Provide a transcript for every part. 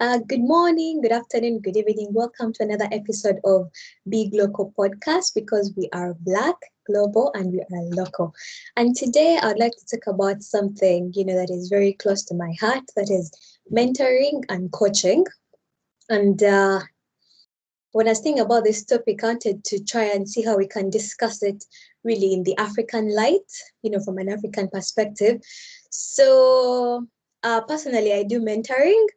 Good morning, good afternoon, good evening. Welcome to another episode of Big Local Podcast because we are Black, global, and we are local. And today I'd like to talk about something, that is very close to my heart, that is mentoring and coaching. And when I was thinking about this topic, I wanted to try and see how we can discuss it really in the African light, from an African perspective. So personally, I do mentoring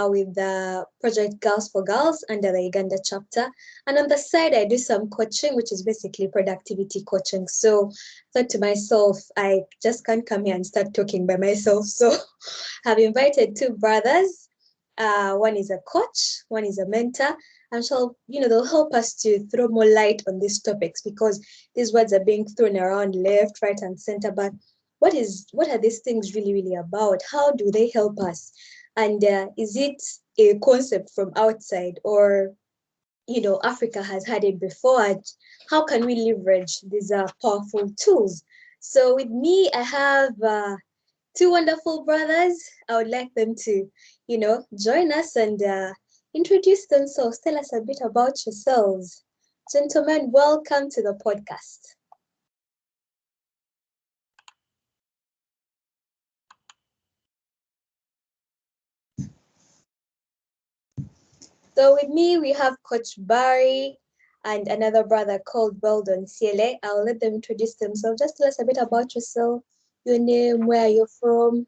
with the project Girls for Girls under the Uganda chapter. And on the side, I do some coaching, which is basically productivity coaching. So I thought to myself, I just can't come here and start talking by myself. So I've invited two brothers. One is a coach, one is a mentor. And so, they'll help us to throw more light on these topics because these words are being thrown around left, right, and center. But what are these things really, really about? How do they help us? And is it a concept from outside or, Africa has had it before? And how can we leverage these powerful tools? So with me, I have two wonderful brothers. I would like them to, join us and introduce themselves. Tell us a bit about yourselves. Gentlemen, welcome to the podcast. So with me, we have Coach Barry and another brother called Weldon Ciele. I'll let them introduce themselves. Just tell us a bit about yourself, your name, where you're from.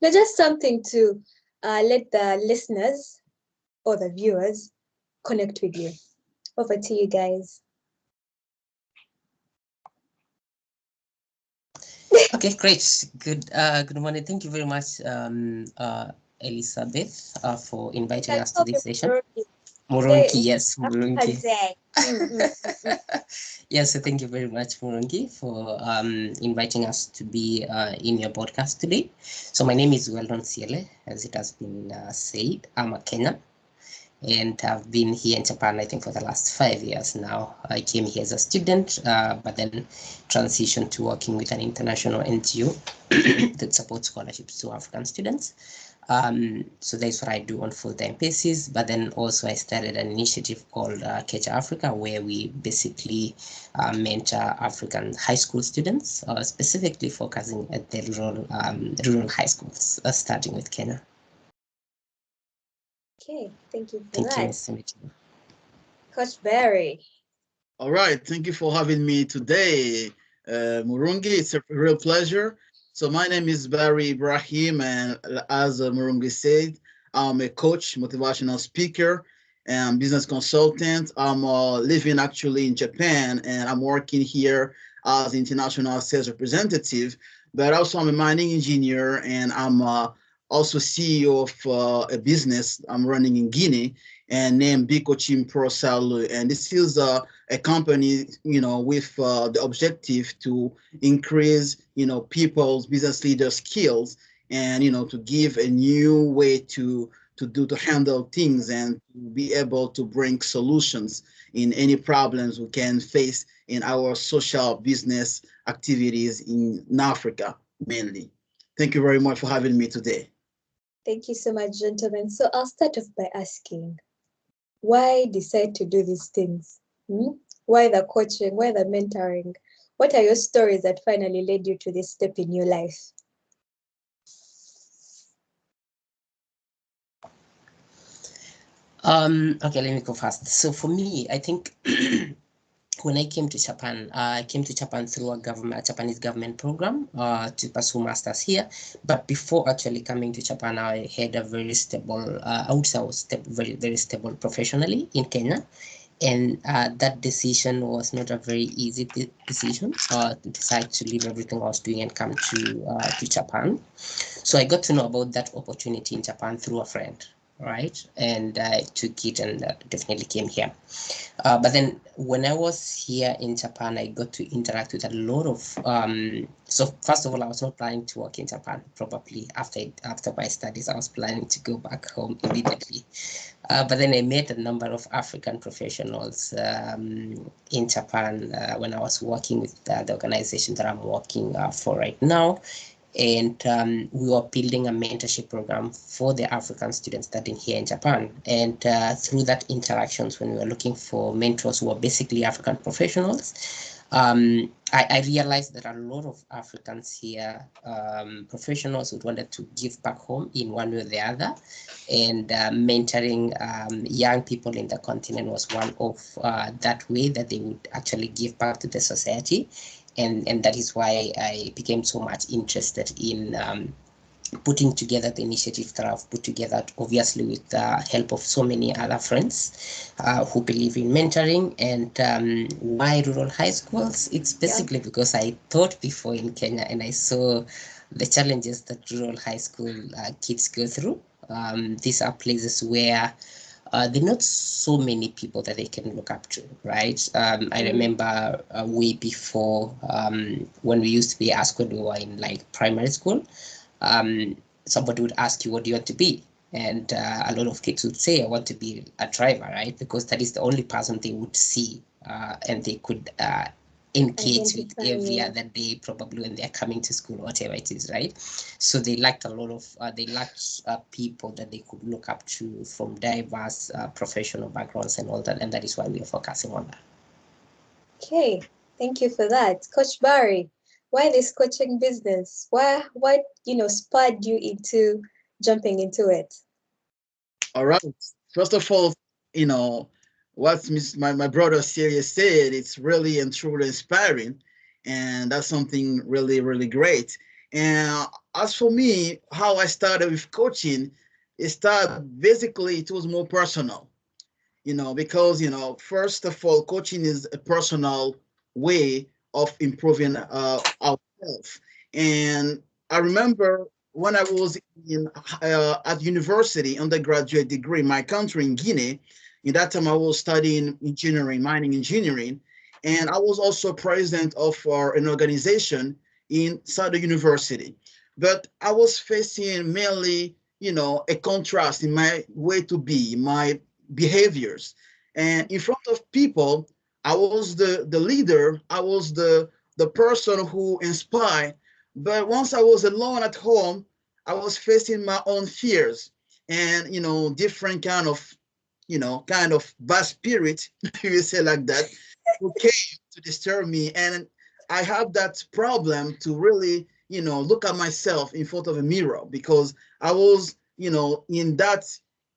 Just something to let the listeners or the viewers connect with you. Over to you guys. Okay, great. Good morning. Thank you very much, Elizabeth, for inviting us to this session. Murungi, yes, Murungi. Yes, so thank you very much, Murungi, for inviting us to be in your podcast today. So my name is Weldon Ciele, as it has been said. I'm a Kenyan, and I've been here in Japan, I think, for the last 5 years now. I came here as a student, but then transitioned to working with an international NGO that supports scholarships to African students. So that's what I do on full-time basis. But then also I started an initiative called Catch Africa, where we basically mentor African high school students, specifically focusing at the rural high schools, starting with Kenya. Okay, thank you for Thank that. you, Mr. Mitchell. Coach Barry. All right, thank you for having me today, Murungi. It's a real pleasure. So my name is Barry Ibrahim, and as Murungi said, I'm a coach, motivational speaker, and business consultant. I'm living actually in Japan, and I'm working here as international sales representative. But also, I'm a mining engineer, and I'm also CEO of a business I'm running in Guinea and named Bikochim Pro Salu. And this is a company, with the objective to increase, people's business leader skills and, to give a new way to handle things and to be able to bring solutions in any problems we can face in our social business activities in Africa mainly. Thank you very much for having me today. Thank you so much, gentlemen. So I'll start off by asking, why decide to do these things? Why the coaching? Why the mentoring? What are your stories that finally led you to this step in your life? Okay, let me go first. So for me, I think when I came to Japan, I came to Japan through a Japanese government program to pursue masters here. But before actually coming to Japan, I had a very stable, I would say I was very, very stable professionally in Kenya. And that decision was not a very easy decision to decide to leave everything I was doing and come to Japan. So I got to know about that opportunity in Japan through a friend, right? And I took it and definitely came here. But then when I was here in Japan, I got to interact with a lot of. So first of all, I was not planning to work in Japan. Probably after my studies, I was planning to go back home immediately. But then I met a number of African professionals in Japan when I was working with the organization that I'm working for right now. and we were building a mentorship program for the African students studying here in Japan. And through that interactions, when we were looking for mentors who were basically African professionals, I realized that a lot of Africans here, professionals who wanted to give back home in one way or the other, and mentoring young people in the continent was one of that way that they would actually give back to the society. And that is why I became so much interested in putting together the initiative that I've put together, obviously with the help of so many other friends who believe in mentoring. And why rural high schools? It's basically because I taught before in Kenya and I saw the challenges that rural high school kids go through. These are places where there are not so many people that they can look up to, right? I remember way before when we used to be asked when we were in like primary school, somebody would ask you, what do you want to be? And a lot of kids would say, I want to be a driver, right? Because that is the only person they would see and they could engage with every other day, probably when they're coming to school, whatever it is, right? So they lacked a lot of, they lacked people that they could look up to from diverse professional backgrounds and all that. And that is why we are focusing on that. Okay, thank you for that. Coach Barry, why this coaching business? What spurred you into jumping into it? All right. First of all, what my brother Celia said, it's really and truly inspiring. And that's something really, really great. And as for me, how I started with coaching, it was more personal, because, first of all, coaching is a personal way of improving ourselves. And I remember when I was at university, undergraduate degree in my country in Guinea. In that time, I was studying engineering, mining engineering, and I was also president of an organization inside the university. But I was facing mainly, a contrast in my way to be, my behaviors. And in front of people, I was the leader, I was the person who inspired. But once I was alone at home, I was facing my own fears and different kind of bad spirit, you say like that, who came to disturb me. And I have that problem to really, look at myself in front of a mirror because I was, in that,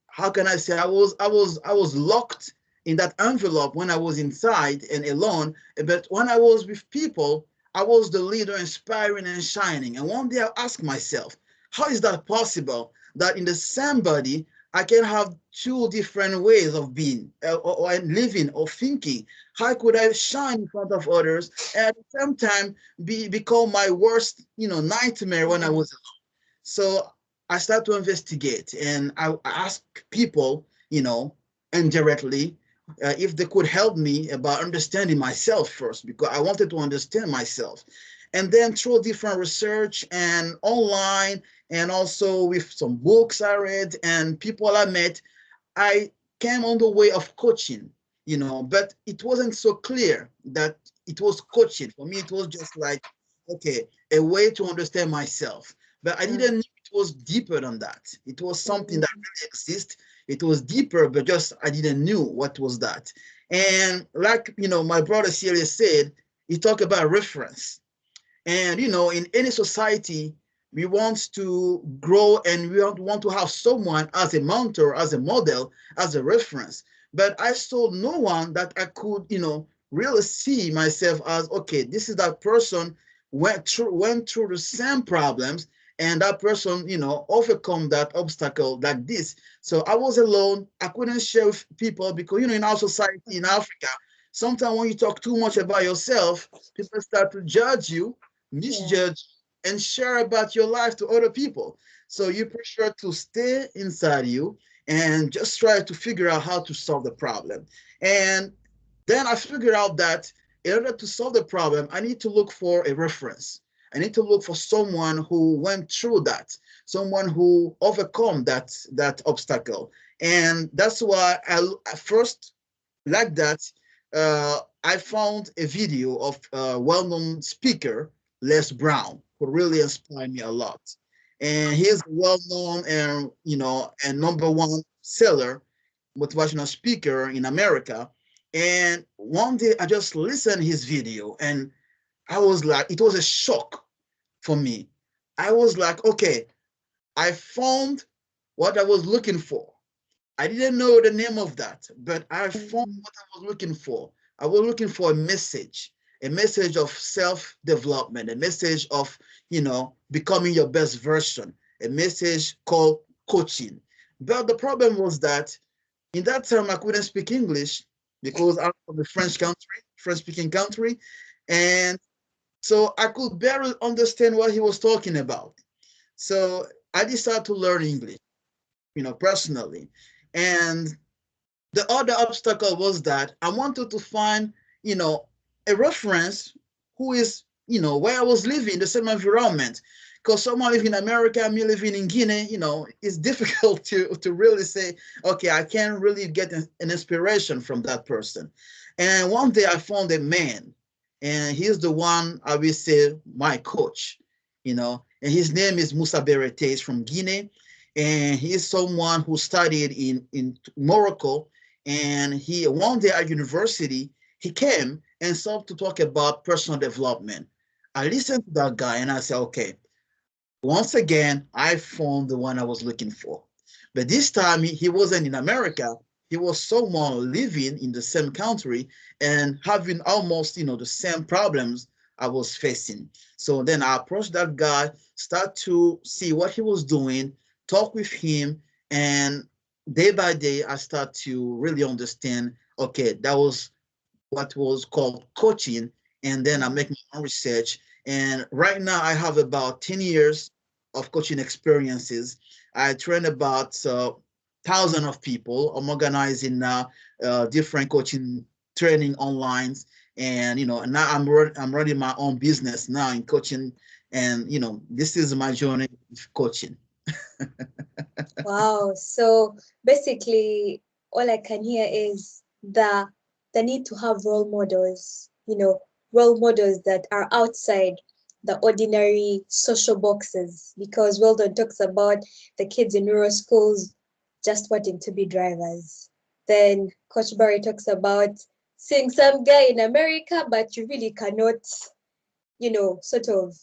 how can I say, I was locked in that envelope when I was inside and alone. But when I was with people, I was the leader, inspiring and shining. And one day I asked myself, how is that possible that in the same body I can have two different ways of being or living or thinking? How could I shine in front of others and at the same time become my worst, nightmare when I was alone? So I started to investigate and I asked people, indirectly, if they could help me about understanding myself first, because I wanted to understand myself. And then through different research and online, and also with some books I read and people I met, I came on the way of coaching, but it wasn't so clear that it was coaching. For me, it was just like, okay, a way to understand myself. But I didn't know it was deeper than that. It was something that really exists. It was deeper, but just I didn't know what was that. And like, my brother Celia said, he talked about reference. And, in any society, we want to grow and we want to have someone as a mentor, as a model, as a reference. But I saw no one that I could, really see myself as, okay, this is that person went through the same problems and that person, overcome that obstacle like this. So I was alone. I couldn't share with people because, in our society in Africa, sometimes when you talk too much about yourself, people start to judge you, misjudge, and share about your life to other people. So you prefer to stay inside you and just try to figure out how to solve the problem. And then I figured out that in order to solve the problem, I need to look for a reference. I need to look for someone who went through that, someone who overcome that obstacle. And that's why I first, like that, I found a video of a well-known speaker Les Brown, who really inspired me a lot. And he's well-known and and number one seller, motivational speaker in America. And one day I just listened his video and I was like, it was a shock for me. I was like, okay, I found what I was looking for. I didn't know the name of that, but I found what I was looking for. I was looking for a message of self-development, a message of, becoming your best version, a message called coaching. But the problem was that in that time I couldn't speak English because I'm from a French-speaking country, and so I could barely understand what he was talking about. So I decided to learn English, personally. And the other obstacle was that I wanted to find, you know, a reference who is, where I was living, the same environment. Because someone living in America, me living in Guinea, it's difficult to really say, okay, I can really get an inspiration from that person. And one day I found a man, and he's the one I will say my coach, and his name is Musa Berete. He's from Guinea, and he's someone who studied in Morocco, and he one day at university he came and started to talk about personal development. I listened to that guy and I said, okay, once again I found the one I was looking for. But this time he wasn't in America. He was someone living in the same country and having almost the same problems I was facing. So then I approached that guy, start to see what he was doing, talk with him, and day by day I start to really understand, okay, that was what was called coaching. And then I make my own research. And right now I have about 10 years of coaching experiences. I train about thousands of people. I'm organizing now different coaching training online. And now I'm running my own business now in coaching. And this is my journey with coaching. Wow. So basically, all I can hear is the need to have role models, role models that are outside the ordinary social boxes. Because Weldon talks about the kids in rural schools just wanting to be drivers. Then Coach Barry talks about seeing some guy in America, but you really cannot, sort of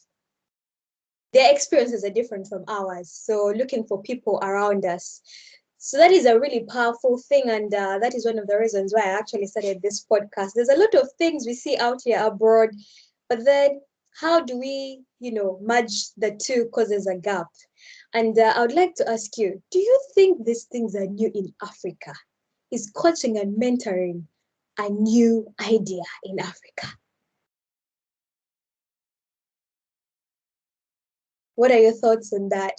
their experiences are different from ours. So looking for people around us. So that is a really powerful thing. And that is one of the reasons why I actually started this podcast. There's a lot of things we see out here abroad, but then how do we, merge the two causes a gap? And I would like to ask you, do you think these things are new in Africa? Is coaching and mentoring a new idea in Africa? What are your thoughts on that?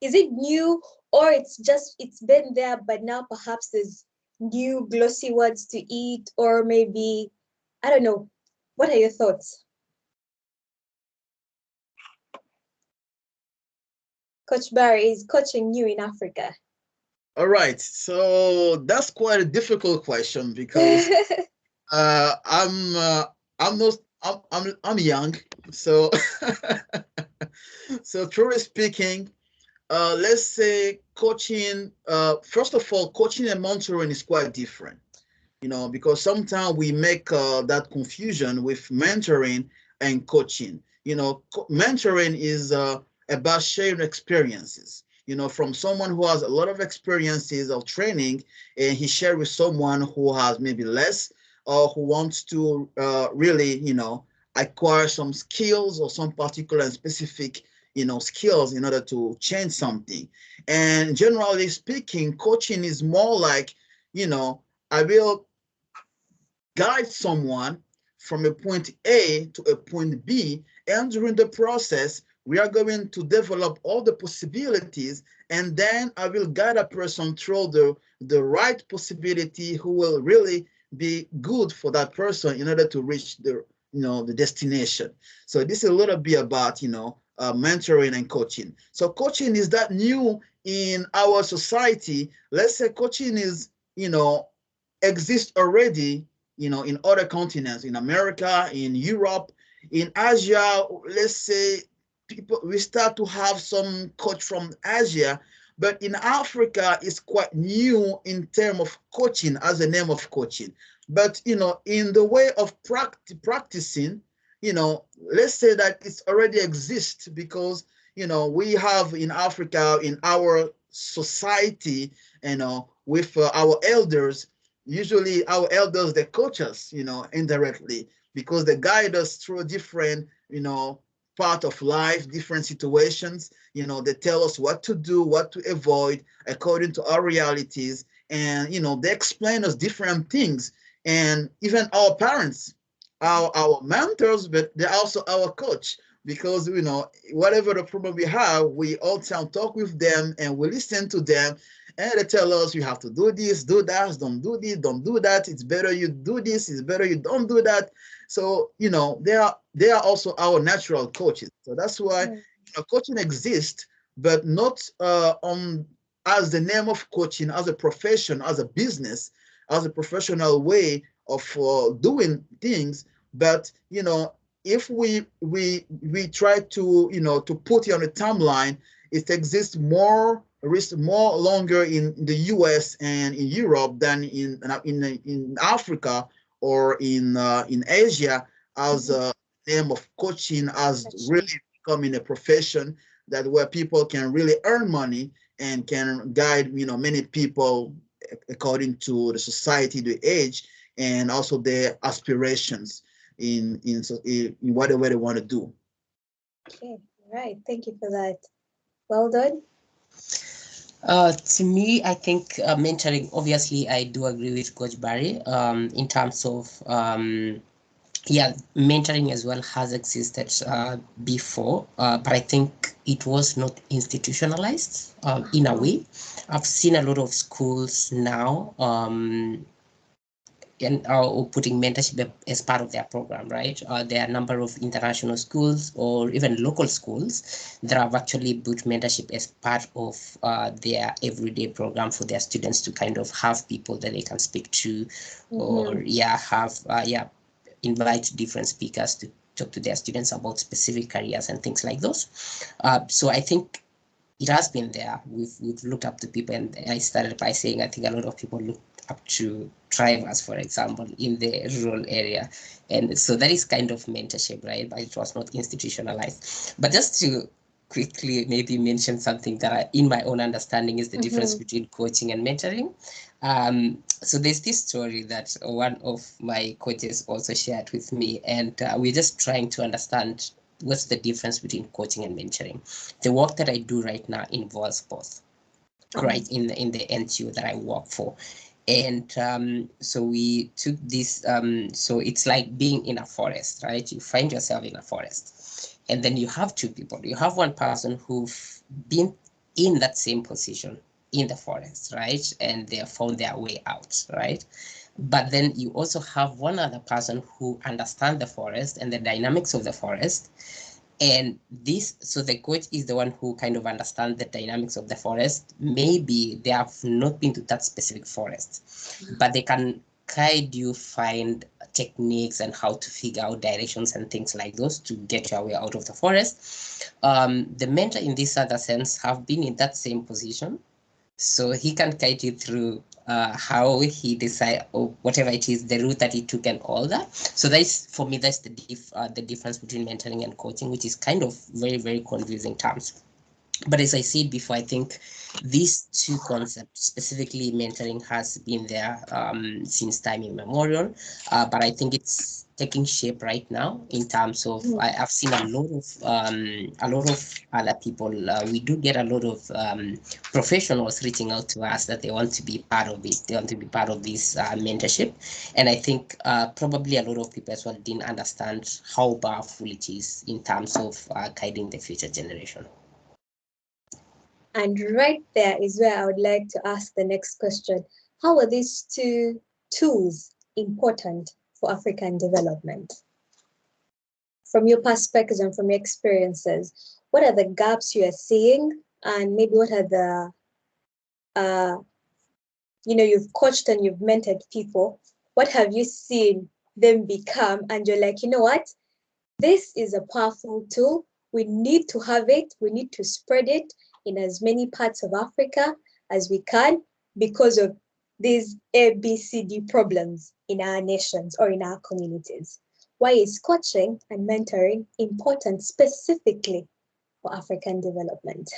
Is it new, or it's been there, but now perhaps there's new glossy words to eat, or maybe, I don't know. What are your thoughts? Coach Barry, is coaching new in Africa? All right, so that's quite a difficult question because I'm not I'm young, so so truly speaking, let's say coaching. First of all, coaching and mentoring is quite different, because sometimes we make that confusion with mentoring and coaching. Mentoring is about sharing experiences. From someone who has a lot of experiences of training, and he share with someone who has maybe less, or who wants to really, acquire some skills or some particular and specific, skills in order to change something. And generally speaking, coaching is more like, I will guide someone from a point A to a point B, and during the process, we are going to develop all the possibilities, and then I will guide a person through the right possibility who will really be good for that person in order to reach the destination. So this is a little bit about mentoring and coaching. So coaching is that new in our society. Let's say coaching is exists already in other continents, in America, in Europe, in Asia. Let's say we start to have some coach from Asia, but in Africa, it's quite new in terms of coaching as a name of coaching. But in the way of practicing, let's say that it's already exists because we have in Africa, in our society, with our elders. Usually, our elders they coach us, indirectly because they guide us through different, part of life, different situations. They tell us what to do, what to avoid according to our realities, and they explain us different things. And even our parents, our mentors, but they're also our coach because whatever the problem we have, we all time talk with them and we listen to them, and they tell us you have to do this, do that, don't do this, don't do that. It's better you do this. It's better you don't do that. So they are also our natural coaches. So that's why coaching exists, but not on as the name of coaching, as a profession, as a business, as a professional way of doing things. But if we try to to put it on a timeline, it exists more longer in the US and in Europe than in Africa or in Asia, as a name of coaching as really becoming a profession that where people can really earn money and can guide many people according to the society, the age, and also their aspirations in whatever they want to do. Okay, right. Thank you for that. Well done. To me, I think mentoring, obviously, I do agree with Coach Barry in terms of, yeah, mentoring as well has existed before, but I think it was not institutionalized in a way. I've seen a lot of schools now or putting mentorship as part of their program, right? There are a number of international schools or even local schools that have actually put mentorship as part of their everyday program for their students to kind of have people that they can speak to, or invite different speakers to talk to their students about specific careers and things like those. So I think it has been there. We've looked up to people, and I started by saying I think a lot of people look up to drivers, for example, in the rural area. And so that is kind of mentorship, right? But it was not institutionalized. But just to quickly maybe mention something that in my own understanding is the difference between coaching and mentoring. So there's this story that one of my coaches also shared with me, and we're just trying to understand what's the difference between coaching and mentoring. The work that I do right now involves both, right, in the NGO that I work for. And so we took this, so it's like being in a forest, right? You find yourself in a forest, and then you have two people. You have one person who've been in that same position in the forest, right? And they have found their way out, right? But then you also have one other person who understands the forest and the dynamics of the forest. And so the coach is the one who kind of understands the dynamics of the forest. Maybe they have not been to that specific forest, but they can guide you, find techniques and how to figure out directions and things like those to get your way out of the forest. The mentor in this other sense have been in that same position, so he can guide you through how he decide or whatever it is, the route that he took and all that. So that's, for me, that's the difference between mentoring and coaching, which is kind of very, very confusing terms. But as I said before, I think these two concepts, specifically mentoring, has been there since time immemorial. But I think it's taking shape right now in terms of I've seen a lot of other people. We do get a lot of professionals reaching out to us that they want to be part of it. They want to be part of this mentorship, and I think probably a lot of people as well didn't understand how powerful it is in terms of guiding the future generation. And right there is where I would like to ask the next question. How are these two tools important for African development? From your perspective and from your experiences, what are the gaps you are seeing? And maybe what are the, you've coached and you've mentored people. What have you seen them become? And you're like, you know what? This is a powerful tool. We need to have it. We need to spread it in as many parts of Africa as we can because of these ABCD problems in our nations or in our communities. Why is coaching and mentoring important specifically for African development?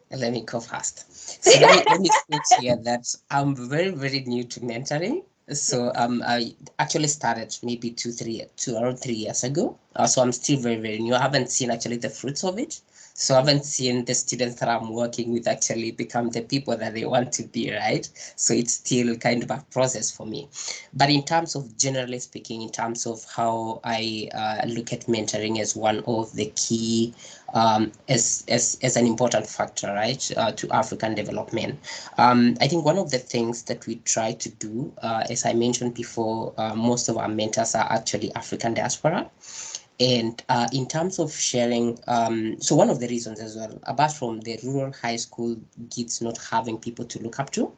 Let me go first. So let me state here that I'm very, very new to mentoring. So I actually started maybe around 3 years ago. So I'm still very, very new. I haven't seen actually the fruits of it. So I haven't seen the students that I'm working with actually become the people that they want to be, right? So it's still kind of a process for me. But in terms of generally speaking, in terms of how I look at mentoring as one of the key as an important factor, right, to African development. I think one of the things that we try to do, as I mentioned before, most of our mentors are actually African diaspora. And in terms of sharing, so one of the reasons as well, apart from the rural high school kids not having people to look up to,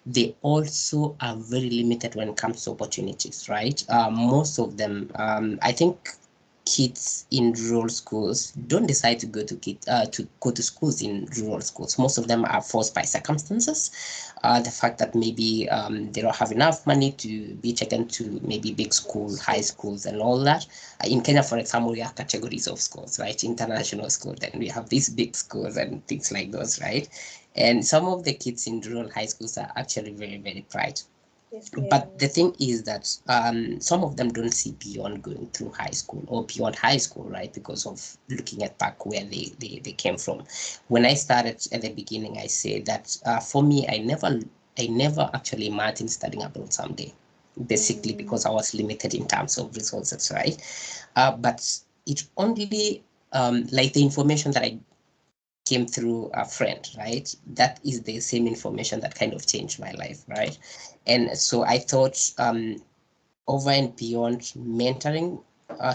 they also are very limited when it comes to opportunities, right? Most of them, I think kids in rural schools don't decide to go to schools in rural schools. Most of them are forced by circumstances. The fact that maybe they don't have enough money to be taken to maybe big schools, high schools, and all that. In Kenya, for example, we have categories of schools, right? International school, then we have these big schools and things like those, right? And some of the kids in rural high schools are actually very, very bright. Yes, But the thing is that some of them don't see beyond going through high school or beyond high school, right? Because of looking at back where they came from. When I started at the beginning, I said that for me, I never actually imagined studying abroad someday, basically because I was limited in terms of resources, right? But it only like the information that I came through a friend, right? That is the same information that kind of changed my life, right? And so I thought over and beyond mentoring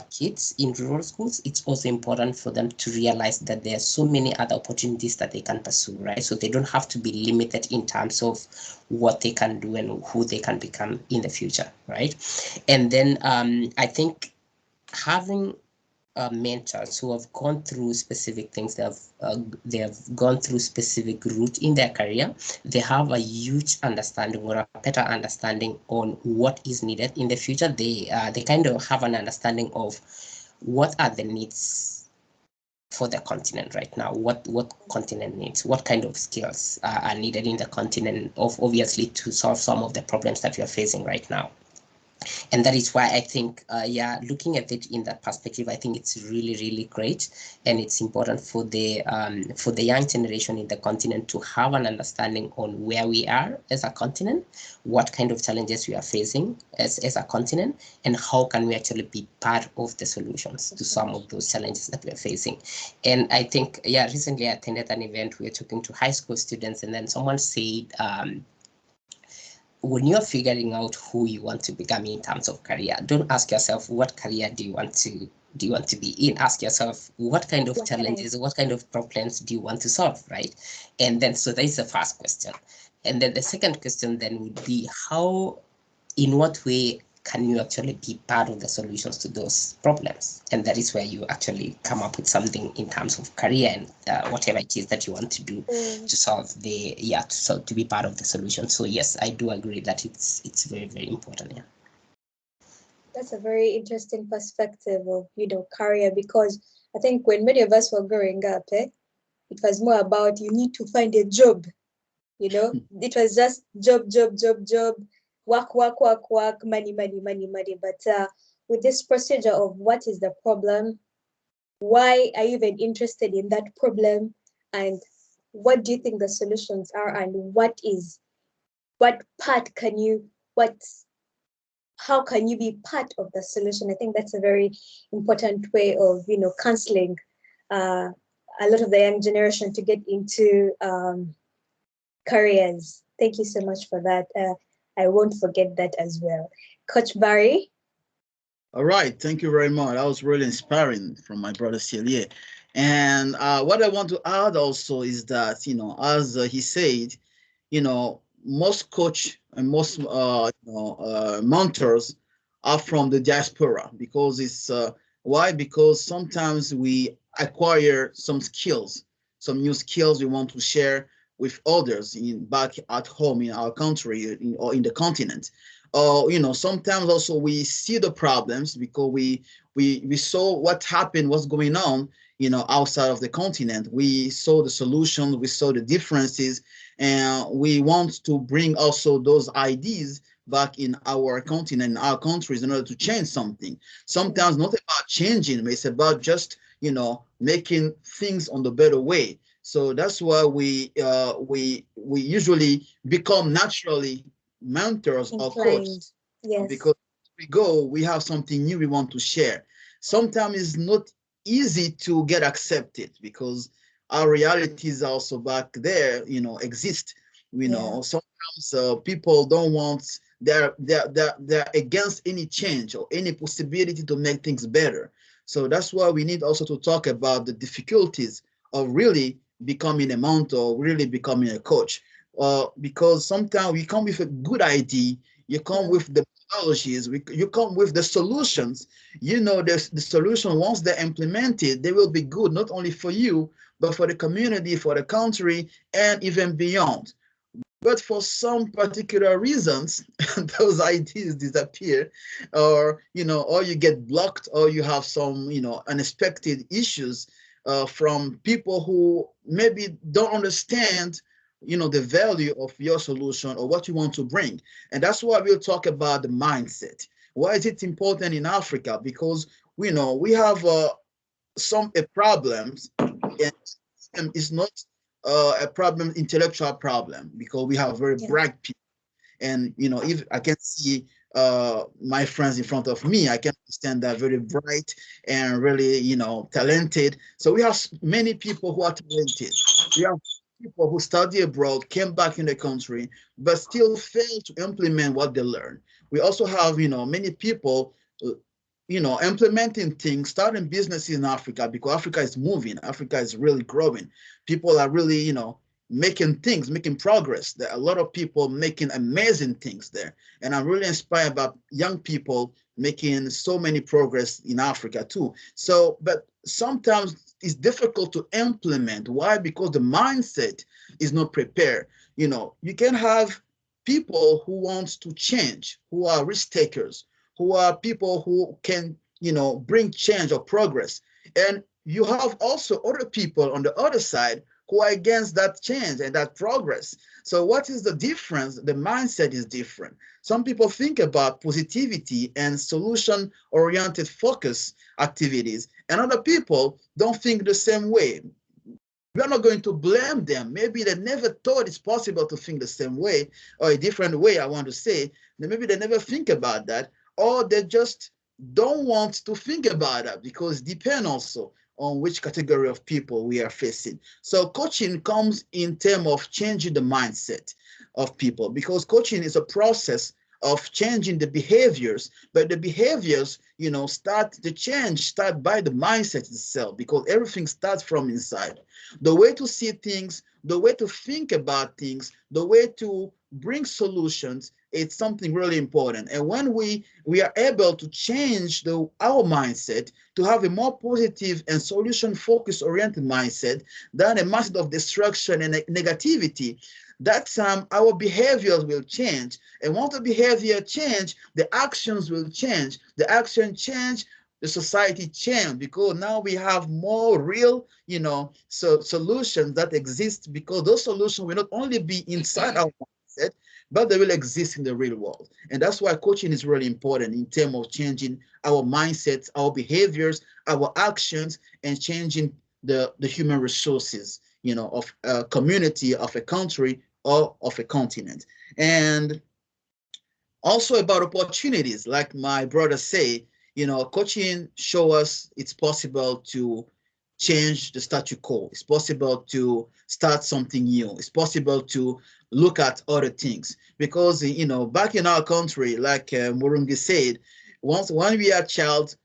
kids in rural schools, it's also important for them to realize that there are so many other opportunities that they can pursue, right? So they don't have to be limited in terms of what they can do and who they can become in the future, right? And then I think having mentors who have gone through specific things, they have gone through specific route in their career, they have a huge understanding or a better understanding on what is needed in the future. They kind of have an understanding of what are the needs for the continent right now, what continent needs, what kind of skills are needed in the continent, of obviously to solve some of the problems that we are facing right now. And that is why I think looking at it in that perspective, I think it's really, really great, and it's important for the young generation in the continent to have an understanding on where we are as a continent, what kind of challenges we are facing as a continent, and how can we actually be part of the solutions to some of those challenges that we are facing. And I think recently I attended an event. We were talking to high school students, and then someone said, when you're figuring out who you want to become in terms of career, don't ask yourself what career do you want to be in. Ask yourself what kind of challenges, what kind of problems do you want to solve, right? And then so that is the first question. And then the second question then would be in what way can you actually be part of the solutions to those problems? And that is where you actually come up with something in terms of career and whatever it is that you want to do to solve to be part of the solution. So yes, I do agree that it's very, very important. Yeah. That's a very interesting perspective of, career, because I think when many of us were growing up, it was more about you need to find a job. It was just job, work, money, money, money, money. But with this procedure of what is the problem, why are you even interested in that problem, and what do you think the solutions are, and what part can you, how can you be part of the solution? I think that's a very important way of, counseling a lot of the young generation to get into careers. Thank you so much for that. I won't forget that as well. Coach Barry? All right, thank you very much. That was really inspiring from my brother Celia. And what I want to add also is that, as he said, most coach and most mentors are from the diaspora, because it's why? Because sometimes we acquire some skills, some new skills we want to share with others in back at home in our country or in the continent. Sometimes also we see the problems because we saw what happened, what's going on, outside of the continent. We saw the solutions, we saw the differences, and we want to bring also those ideas back in our continent, in our countries, in order to change something. Sometimes not about changing, but it's about just making things on the better way. So that's why we usually become naturally mentors or Inclined. coaches, Yes. because we have something new we want to share. Sometimes it's not easy to get accepted because our realities also back there, exist. Yeah. Sometimes people don't want, they're against any change or any possibility to make things better. So that's why we need also to talk about the difficulties of really becoming a mentor, really becoming a coach. Because sometimes we come with a good idea, you come with the technologies, you come with the solutions. The solution, once they're implemented, they will be good not only for you, but for the community, for the country, and even beyond. But for some particular reasons, those ideas disappear, or you get blocked, or you have some, unexpected issues from people who maybe don't understand, the value of your solution or what you want to bring. And that's why we'll talk about the mindset. Why is it important in Africa? Because we have some problems, and it's not a problem, intellectual problem, because we have very Yeah. bright people. And if I can see my friends in front of me, I can understand they're very bright and really talented. So we have many people who are talented. We have people who study abroad, came back in the country, but still fail to implement what they learn. We also have many people uh, implementing things, starting businesses in Africa, because Africa is moving. Africa is really growing. People are really, making things, making progress. There are a lot of people making amazing things there. And I'm really inspired by young people making so many progress in Africa too. So, but sometimes it's difficult to implement. Why? Because the mindset is not prepared. You can have people who want to change, who are risk takers, who are people who can, bring change or progress. And you have also other people on the other side who are against that change and that progress. So what is the difference? The mindset is different. Some people think about positivity and solution-oriented focus activities, and other people don't think the same way. We're not going to blame them. Maybe they never thought it's possible to think the same way, or a different way, I want to say. Maybe they never think about that, or they just don't want to think about that, because it depends also on which category of people we are facing. So coaching comes in terms of changing the mindset of people, because coaching is a process of changing the behaviors, but the behaviors, start the change start by the mindset itself, because everything starts from inside. The way to see things, the way to think about things, the way to bring solutions, it's something really important. And when we are able to change our mindset to have a more positive and solution focus oriented mindset than a mindset of destruction and negativity, that time our behaviors will change. And once the behavior change, the actions will change. The action change, the society change, because now we have more real, solutions that exist, because those solutions will not only be inside our mindset, but they will exist in the real world. And that's why coaching is really important in terms of changing our mindsets, our behaviors, our actions, and changing the human resources, of a community, of a country, or of a continent. And also about opportunities, like my brother say, coaching show us it's possible to change the statu quo. It's possible to start something new. It's possible to look at other things, because back in our country, like Murungi said, once when we are child,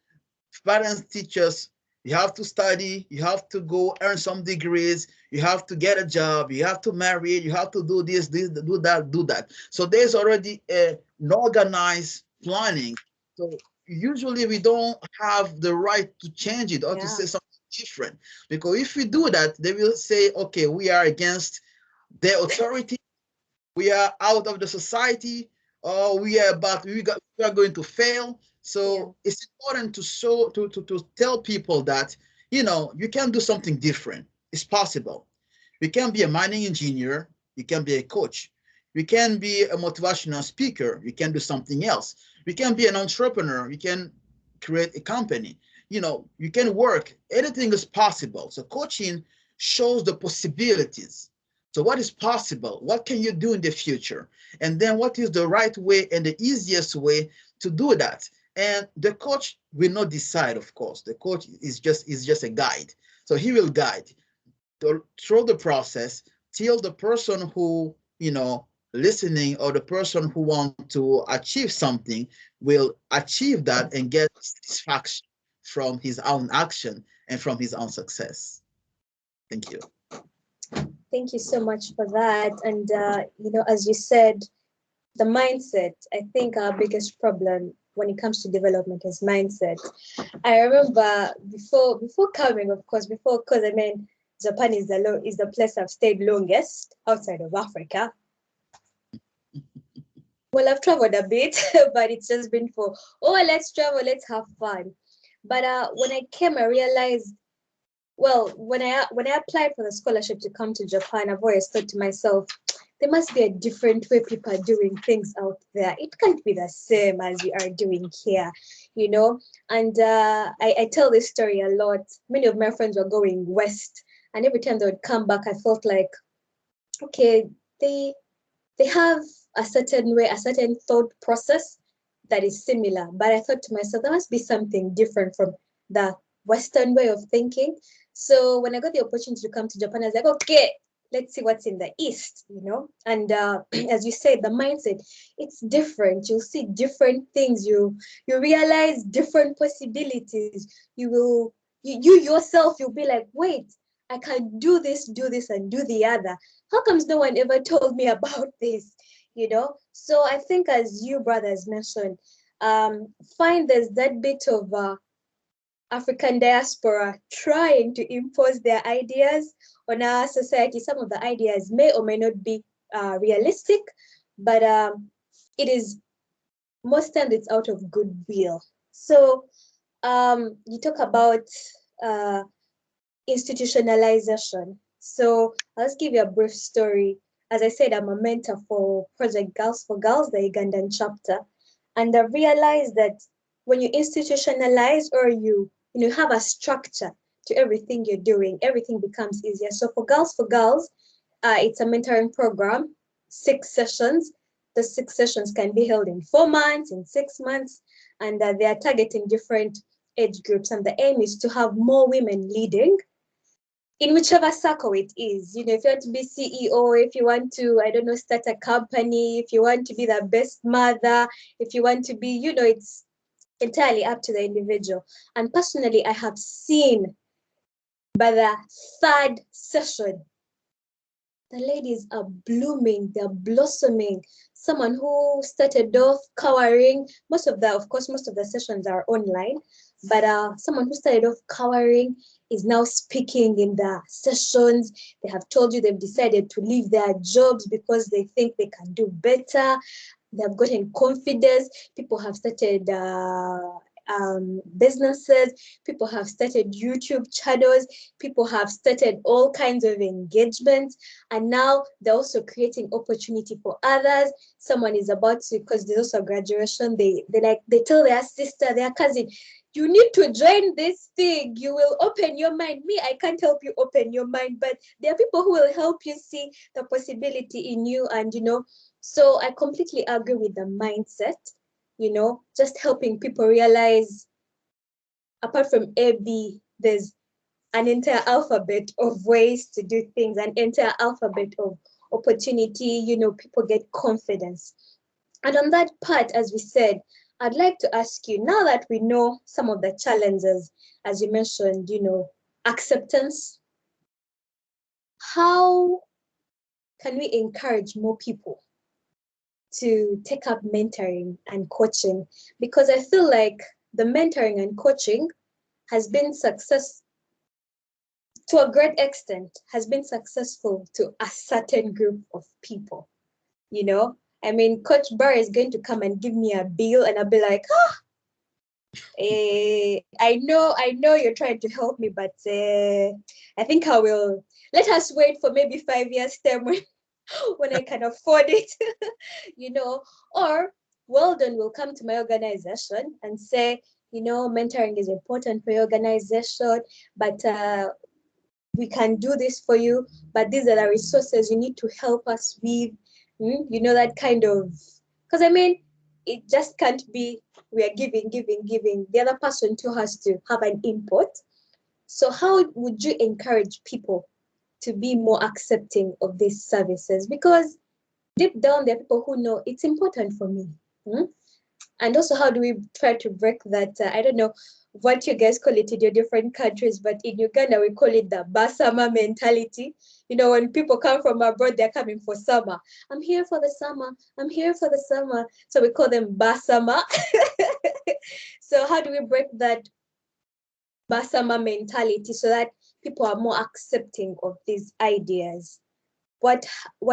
parents teach us You have to study, you have to go earn some degrees, you have to get a job, you have to marry, you have to do this, do that, do that. So there's already an organized planning. So usually we don't have the right to change it or to Yeah. say something different. Because if we do that, they will say, okay, we are against their authority, we are out of the society, or we are going to fail. Yeah. So it's important to show to tell people that you can do something different. It's possible. You can be a mining engineer, you can be a coach, you can be a motivational speaker, you can do something else. You can be an entrepreneur, you can create a company. You can work. Anything is possible. So coaching shows the possibilities. So what is possible? What can you do in the future? And then what is the right way and the easiest way to do that? And the coach will not decide, of course. The coach is just a guide. So he will guide through the process till the person who listening, or the person who want to achieve something, will achieve that and get satisfaction from his own action and from his own success. Thank you. Thank you so much for that. And as you said, the mindset. I think our biggest problem when it comes to development is mindset. I remember before coming, of course, because I mean Japan is the place I've stayed longest outside of Africa. Well, I've traveled a bit, but it's just been for, let's travel, let's have fun. But when I came, I realized, well, when I applied for the scholarship to come to Japan, I've always thought to myself, there must be a different way people are doing things out there. It can't be the same as we are doing here, you know. And I tell this story a lot. Many of my friends were going west, and every time they would come back, I felt like, okay, they have a certain way, a certain thought process that is similar. But I thought to myself, there must be something different from the Western way of thinking. So when I got the opportunity to come to Japan, I was like, okay, let's see what's in the East, you know? And as you said, the mindset, it's different. You'll see different things. You realize different possibilities. You yourself, you'll be like, wait, I can do this, and do the other. How comes no one ever told me about this? You know? So I think, as you brothers mentioned, find there's that bit of African diaspora trying to impose their ideas on our society. Some of the ideas may or may not be realistic, but it is, most times it's out of goodwill. So you talk about uh, institutionalization. So I'll just give you a brief story. As I said, I'm a mentor for Project Girls for Girls, the Ugandan chapter. And I realized that when you institutionalize, or you have a structure to everything you're doing, everything becomes easier. So for Girls, it's a mentoring program, 6 sessions. The 6 sessions can be held in 4 months, in 6 months, and they are targeting different age groups. And the aim is to have more women leading in whichever circle it is. If you want to be CEO, if you want to, I don't know, start a company, if you want to be the best mother, if you want to be, it's entirely up to the individual. And personally, I have seen by the 3rd session, the ladies are blooming, they're blossoming. Someone who started off cowering, most of the sessions are online, but someone who started off cowering is now speaking in the sessions. They have told you they've decided to leave their jobs because they think they can do better. They've gotten confidence. People have started businesses. People have started YouTube channels. People have started all kinds of engagements. And now they're also creating opportunity for others. Someone is about to, because there's also graduation, they tell their sister, their cousin, you need to join this thing. You will open your mind. Me, I can't help you open your mind, but there are people who will help you see the possibility in you. And, so I completely agree with the mindset, just helping people realize, apart from A, B, there's an entire alphabet of ways to do things, an entire alphabet of opportunity. People get confidence. And on that part, as we said, I'd like to ask you, now that we know some of the challenges, as you mentioned, acceptance, how can we encourage more people to take up mentoring and coaching? Because I feel like the mentoring and coaching has been to a great extent, has been successful to a certain group of people. I mean, Coach Barry is going to come and give me a bill and I'll be like, I know you're trying to help me, but I think I will, let us wait for maybe 5 years time when I can afford it, or Weldon will come to my organization and say, mentoring is important for your organization, but we can do this for you, but these are the resources you need to help us with, that kind of, because I mean, it just can't be we are giving. The other person too has to have an input. So how would you encourage people to be more accepting of these services? Because deep down, there are people who know it's important for me. And also, how do we try to break that? I don't know what you guys call it in your different countries, but in Uganda, we call it the Basama mentality. When people come from abroad, they're coming for summer. I'm here for the summer. I'm here for the summer. So we call them Basama. So how do we break that Basama mentality so that people are more accepting of these ideas? What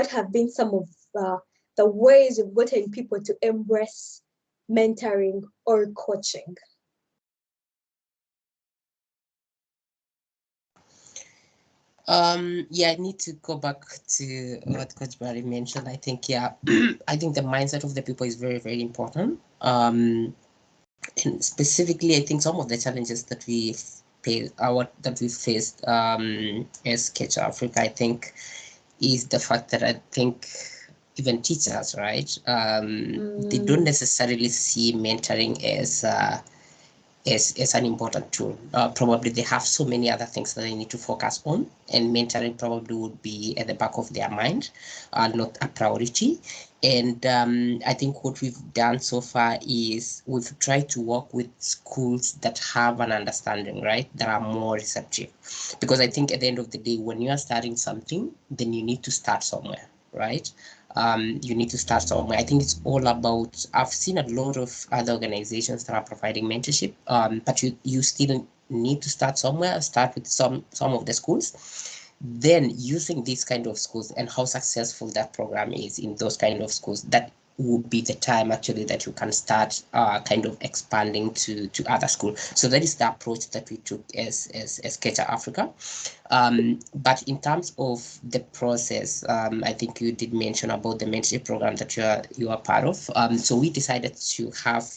have been some of the ways you've gotten people to embrace mentoring or coaching? Yeah, I need to go back to what Coach Barry mentioned. I think, yeah, I think the mindset of the people is very, very important. And specifically, I think some of the challenges that we faced as Catch Africa, I think, is the fact that I think even teachers, right, they don't necessarily see mentoring as an important tool. Probably they have so many other things that they need to focus on, and mentoring probably would be at the back of their mind, not a priority. And I think what we've done so far is we've tried to work with schools that have an understanding, right, that are more receptive. Because I think at the end of the day, when you are starting something, then you need to start somewhere, right? You need to start somewhere. I think it's all about, I've seen a lot of other organizations that are providing mentorship, but you still need to start somewhere, start with some of the schools. Then using these kind of schools and how successful that program is in those kind of schools, that would be the time actually that you can start kind of expanding to other schools. So that is the approach that we took as Catch Africa. But in terms of the process, I think you did mention about the mentorship program that you are part of. So we decided to have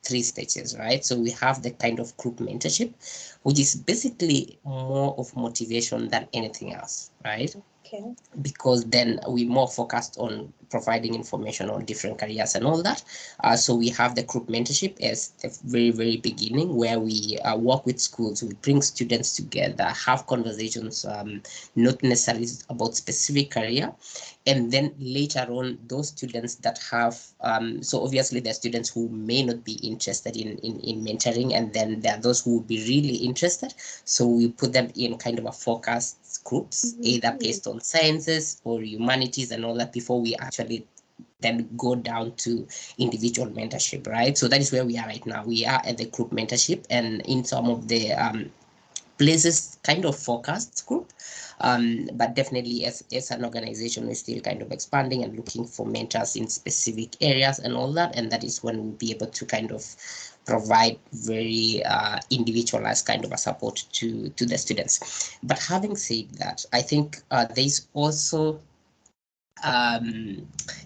3 stages, right? So we have the kind of group mentorship, which is basically more of motivation than anything else, right? Okay. Because then we more focused on providing information on different careers and all that. So we have the group mentorship as the very, very beginning, where we work with schools, we bring students together, have conversations, not necessarily about specific career. And then later on, those students that have, so obviously there are students who may not be interested in mentoring, and then there are those who will be really interested. So we put them in kind of a focused groups, either based on sciences or humanities and all that, before we actually then go down to individual mentorship, right? So that is where we are right now. We are at the group mentorship, and in some of the places kind of focused group, but definitely as an organization, we're still kind of expanding and looking for mentors in specific areas and all that, and that is when we'll be able to kind of provide very individualized kind of a support to the students. But having said that, I think there's also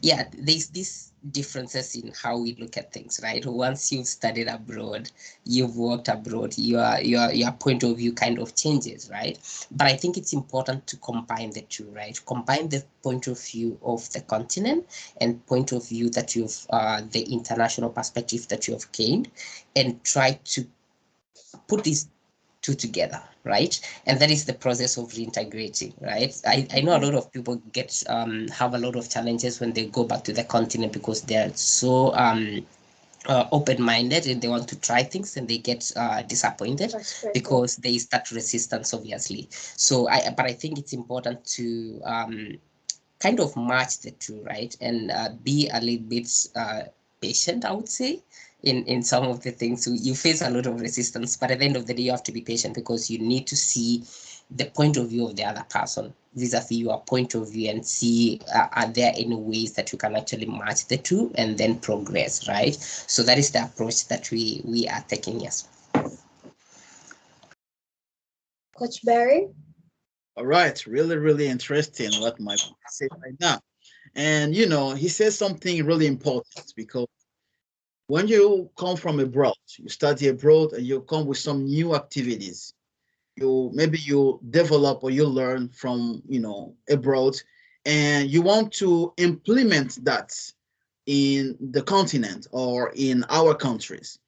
there's these differences in how we look at things, right? Once you've studied abroad, you've worked abroad, your point of view kind of changes, right? But I think it's important to combine the two, right? Combine the point of view of the continent and point of view that you've the international perspective that you have gained, and try to put these two together, right? And that is the process of reintegrating, right? I know a lot of people have a lot of challenges when they go back to the continent, because they're so open-minded and they want to try things and they get disappointed because there is that resistance, obviously. So but I think it's important to kind of match the two, right? And be a little bit patient, I would say, in some of the things. So you face a lot of resistance, but at the end of the day, you have to be patient because you need to see the point of view of the other person vis-a-vis your point of view and see are there any ways that you can actually match the two and then progress, right? So that is the approach that we are taking, yes. Coach Barry? All right, really, really interesting what my say right now. And he says something really important because when you come from abroad, you study abroad and you come with some new activities. Maybe you develop or you learn from abroad, and you want to implement that in the continent or in our countries.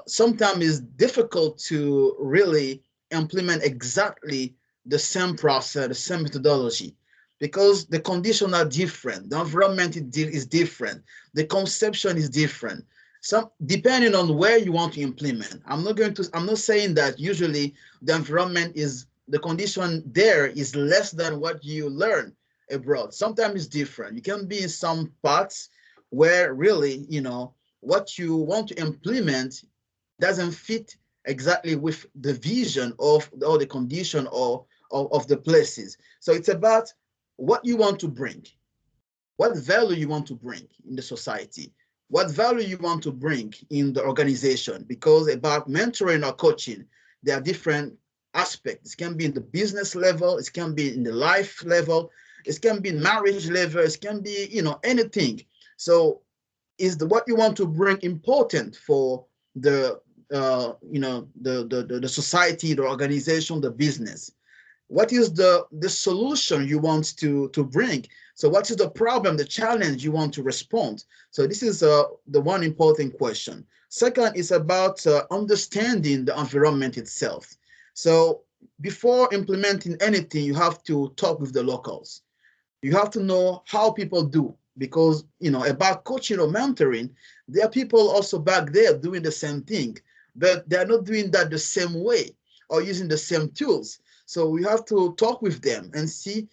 Sometimes it's difficult to really implement exactly the same process, the same methodology, because the conditions are different, the environment is different, the conception is different. Some depending on where you want to implement. I'm not saying that usually the condition there is less than what you learn abroad. Sometimes it's different. You can be in some parts where really, what you want to implement doesn't fit exactly with the vision of or the condition of the places. So it's about what you want to bring, what value you want to bring in the society, what value you want to bring in the organization. Because about mentoring or coaching, there are different aspects. It can be in the business level, it can be in the life level, it can be in marriage level, it can be anything. So is what you want to bring important for the the society, the organization, the business? What is the solution you want to bring? So what is the problem, the challenge you want to respond? So this is the one important question. Second is about understanding the environment itself. So before implementing anything, you have to talk with the locals. You have to know how people do, because about coaching or mentoring, there are people also back there doing the same thing, but they're not doing that the same way or using the same tools. So we have to talk with them and see,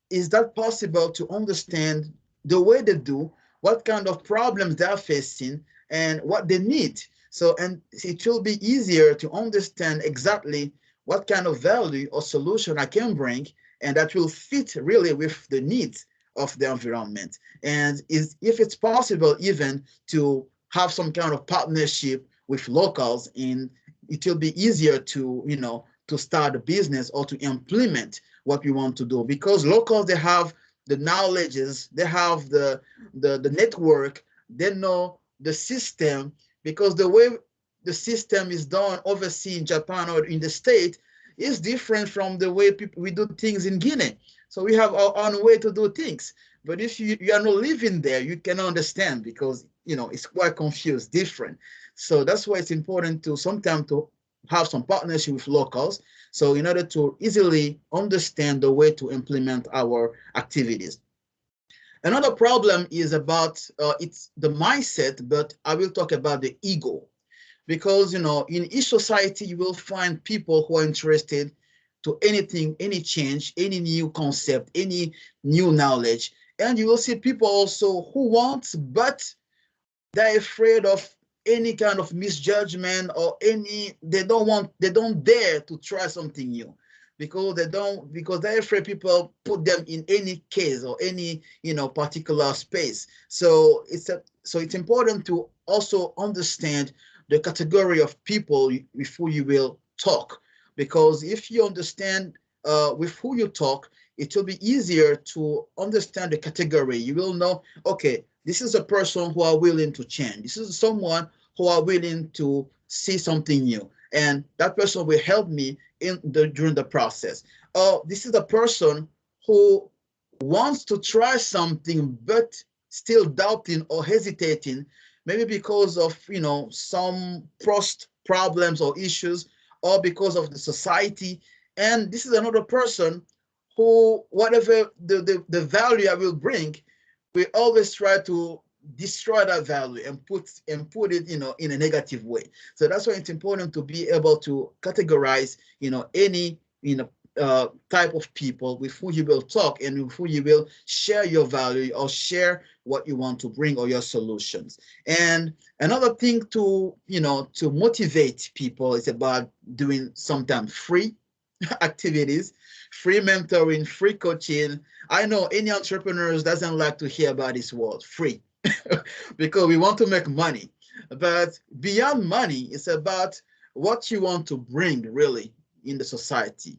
is that possible to understand the way they do, what kind of problems they're facing, and what they need. So, and it will be easier to understand exactly what kind of value or solution I can bring, and that will fit really with the needs of the environment. And if it's possible even to have some kind of partnership with locals, and it will be easier to to start a business or to implement what we want to do, because locals, they have the knowledges, they have the network, they know the system, because the way the system is done overseas in Japan or in the state is different from the way we do things in Guinea. So we have our own way to do things. But if you are not living there, you cannot understand, because it's quite confused, different. So that's why it's important to sometimes to have some partnership with locals, so in order to easily understand the way to implement our activities. Another problem is about it's the mindset, but I will talk about the ego, because in each society you will find people who are interested to anything, any change, any new concept, any new knowledge, and you will see people also who want, but they're afraid of any kind of misjudgment or they don't dare to try something new, because they're afraid people put them in any case or any particular space. So it's important to also understand the category of people with who you will talk, because if you understand with who you talk, it will be easier to understand the category. You will know, okay, this is a person who are willing to change. This is someone who are willing to see something new, and that person will help me during the process. This is a person who wants to try something but still doubting or hesitating, maybe because of some trust problems or issues, or because of the society. And this is another person who, whatever the value I will bring, we always try to destroy that value and put it, in a negative way. So that's why it's important to be able to categorize, any, type of people with who you will talk and with who you will share your value or share what you want to bring or your solutions. And another thing to motivate people is about doing sometimes free activities, free mentoring, free coaching. I know any entrepreneurs doesn't like to hear about this word free because we want to make money. But beyond money, it's about what you want to bring really in the society,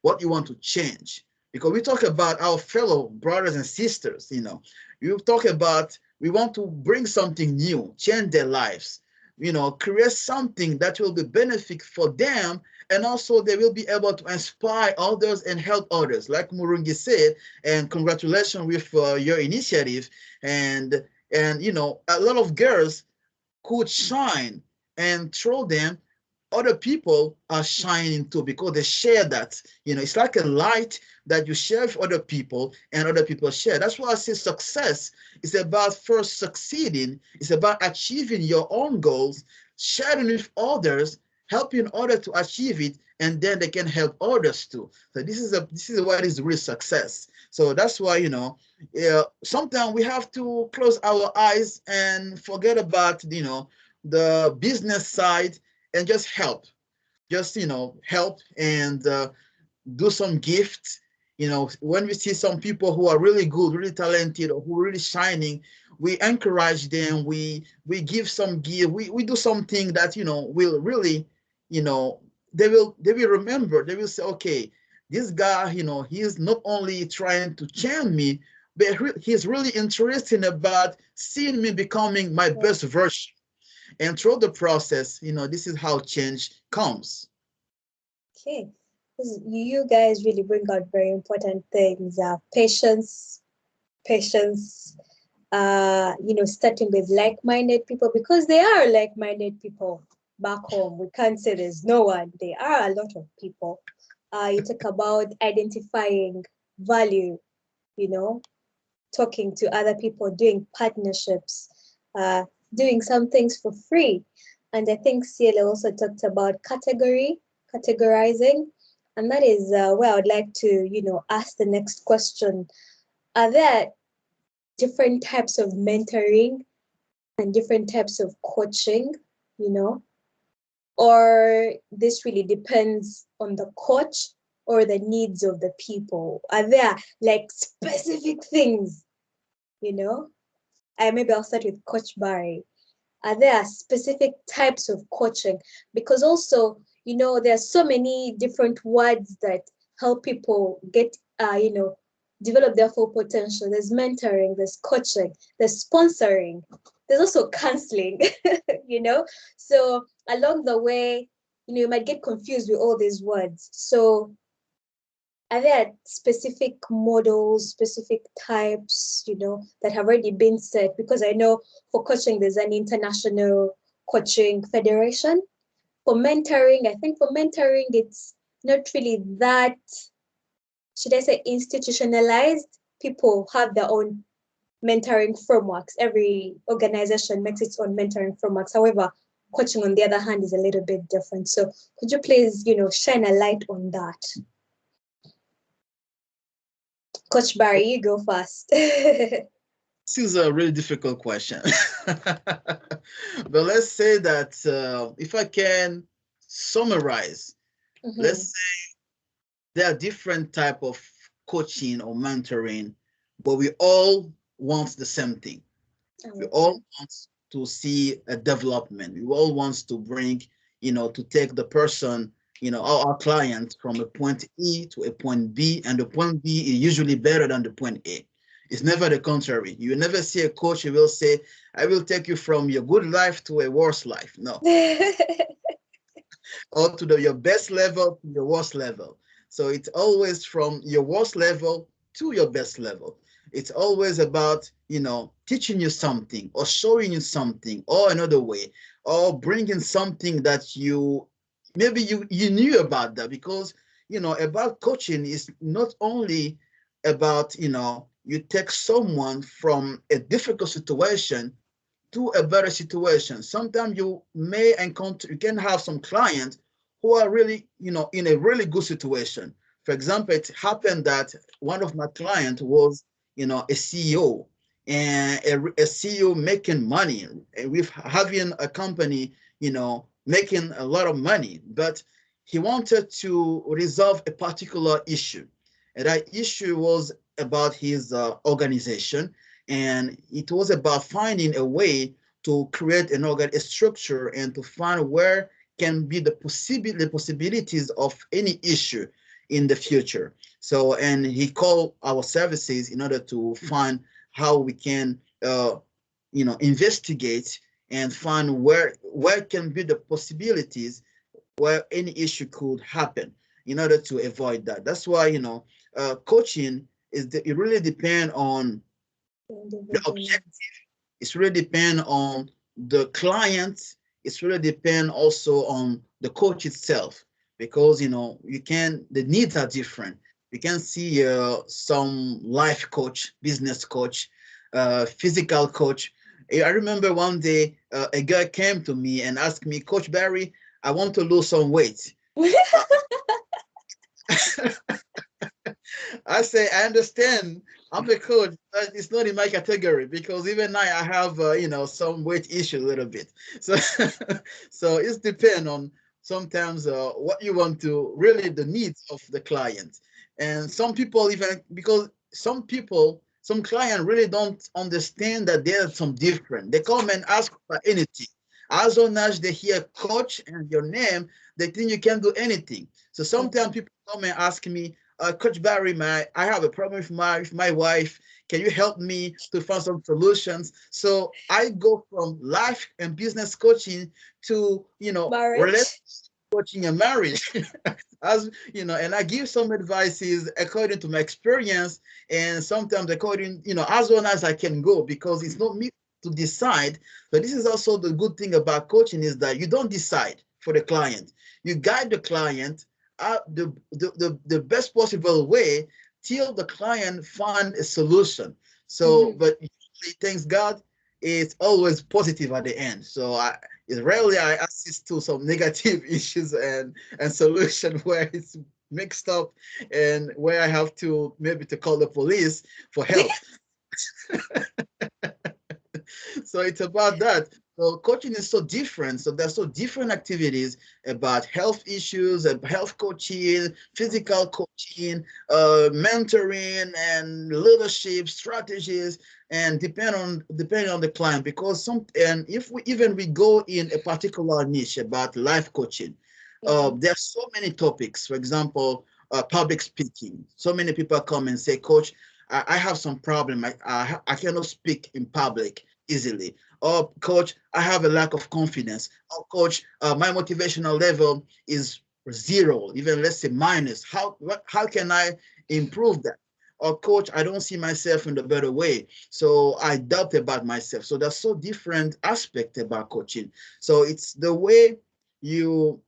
what you want to change. Because we talk about our fellow brothers and sisters, you talk about we want to bring something new, change their lives, create something that will be benefit for them, and also they will be able to inspire others and help others. Like Murungi said, and congratulations with your initiative. And a lot of girls could shine, and through them other people are shining too because they share that. It's like a light that you share with other people and other people share. That's why I say success is about first succeeding. It's about achieving your own goals, sharing with others, helping others to achieve it, and then they can help others too. So this is what is real success. So that's why, sometimes we have to close our eyes and forget about, the business side, and just help. Just help, and do some gifts. When we see some people who are really good, really talented, or who are really shining, we encourage them. We give some gift. We do something that will really, they will remember. They will say, okay, this guy, he is not only trying to change me, but he's really interested about seeing me becoming my best version. And through the process, this is how change comes. Okay. You guys really bring out very important things. Patience, starting with like-minded people, because they are like-minded people back home. We can't say there's no one. There are a lot of people. You talk about identifying value, talking to other people, doing partnerships, doing some things for free. And I think Cielo also talked about categorizing. And that is where I would like to, ask the next question. Are there different types of mentoring and different types of coaching, or this really depends on the coach or the needs of the people? Are there specific things, maybe I'll start with Coach Barry. Are there specific types of coaching? Because also, there are so many different words that help people get, develop their full potential. There's mentoring, there's coaching, there's sponsoring, there's also counseling, So along the way, you might get confused with all these words. So are there specific models, specific types, that have already been set? Because I know for coaching, there's an international coaching federation. For mentoring, I think for mentoring, it's not really that, should I say, institutionalized. People have their own mentoring frameworks. Every organization makes its own mentoring frameworks. However, coaching, on the other hand, is a little bit different. So could you please, shine a light on that? Coach Barry, you go first. This is a really difficult question. But let's say that if I can summarize, let's say there are different type of coaching or mentoring, but we all want the same thing. We all want to see a development. We all want to bring, to take the person, our client from a point E to a point B, and the point B is usually better than the point A. It's never the contrary. You never see a coach who will say, I will take you from your good life to a worse life. No. Or to your best level to your worst level. So it's always from your worst level to your best level. It's always about, teaching you something or showing you something or another way, or bringing something that maybe you knew about that. Because, about coaching is not only about, you take someone from a difficult situation to a better situation. Sometimes you may encounter, you can have some clients who are really, in a really good situation. For example, it happened that one of my clients was, a CEO, and a CEO making money with having a company, making a lot of money, but he wanted to resolve a particular issue. And that issue was about his organization, and it was about finding a way to create a structure and to find where can be the possibilities of any issue in the future. So, and he called our services in order to find how we can, investigate and find where can be the possibilities where any issue could happen in order to avoid that. That's why, coaching it really depends on the objective. It's really depend on the client. It's really depend also on the coach itself, because the needs are different. You can see some life coach, business coach, physical coach. I remember one day a guy came to me and asked me, Coach Barry, I want to lose some weight. I say, I understand. I'm a coach, but it's not in my category, because even I have, some weight issue a little bit. So, so it's depend on sometimes what you want to really the needs of the client. And some people even, because some client really don't understand that there's some different. They come and ask for anything. As long as they hear coach and your name, they think you can do anything. So sometimes people come and ask me, Coach Barry, I have a problem with my wife. Can you help me to find some solutions? So I go from life and business coaching to, relationship coaching and marriage. As and I give some advices according to my experience, and sometimes according, as long as I can go, because it's not me to decide. But this is also the good thing about coaching, is that you don't decide for the client. You guide the client the best possible way till the client find a solution. So, but usually, thanks God, it's always positive at the end. So it's rarely I assist to some negative issues and solution where it's mixed up and where I have to maybe to call the police for help. So it's about that. So coaching is so different. So there's so different activities about health issues, health coaching, physical coaching, mentoring, and leadership strategies, and depending on the client. Because if we go in a particular niche about life coaching, there are so many topics. For example, public speaking. So many people come and say, Coach, I have some problem. I cannot speak in public easily. Oh, Coach, I have a lack of confidence. Oh, Coach, my motivational level is zero, even let's say minus. How can I improve that? Or Coach, I don't see myself in the better way, so I doubt about myself. So there's so different aspect about coaching. So it's the way you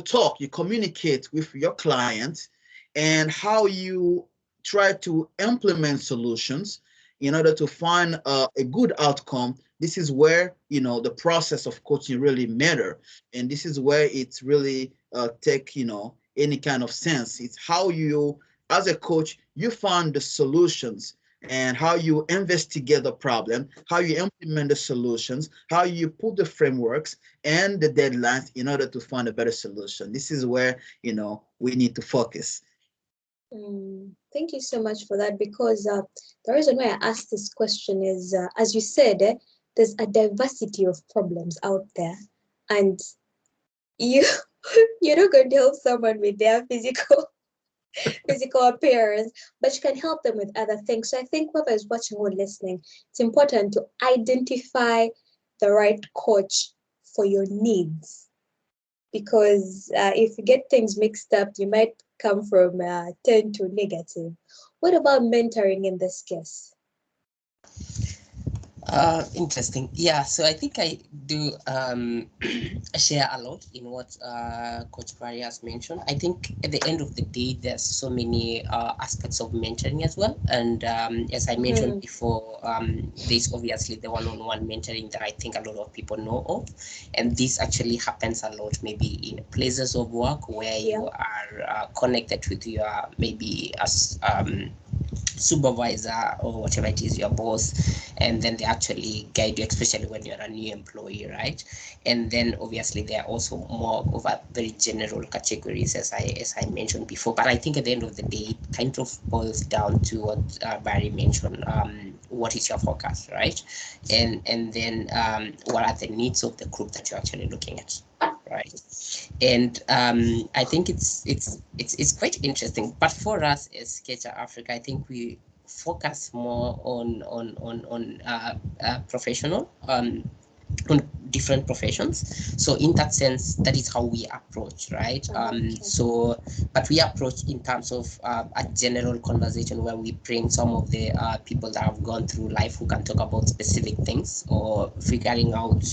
talk, you communicate with your client, and how you try to implement solutions in order to find a good outcome. This is where the process of coaching really matter, and this is where it's really take any kind of sense. It's how you, as a coach, you find the solutions, and how you investigate the problem, how you implement the solutions, how you put the frameworks and the deadlines in order to find a better solution. This is where we need to focus. Thank you so much for that, because the reason why I asked this question is, as you said, there's a diversity of problems out there, and you're not going to help someone with their physical appearance, but you can help them with other things. So I think whoever is watching or listening, it's important to identify the right coach for your needs, because if you get things mixed up, you might come from 10 to negative. What about mentoring in this case? Interesting. Yeah, so I think I do share a lot in what Coach Barry has mentioned. I think at the end of the day, there's so many aspects of mentoring as well. And as I mentioned before, there's obviously the one-on-one mentoring that I think a lot of people know of. And this actually happens a lot maybe in places of work where you are connected with your maybe as supervisor or whatever it is, your boss, and then they actually guide you, especially when you're a new employee, right? And then obviously there are also more of a very general categories, as I mentioned before. But I think at the end of the day, it kind of boils down to what Barry mentioned. What is your focus, right? And then what are the needs of the group that you're actually looking at, right? And I think it's quite interesting. But for us as Sketcher Africa, I think we focus more on professional on different professions. So in that sense, that is how we approach, right? So but we approach in terms of a general conversation where we bring some of the people that have gone through life who can talk about specific things or figuring out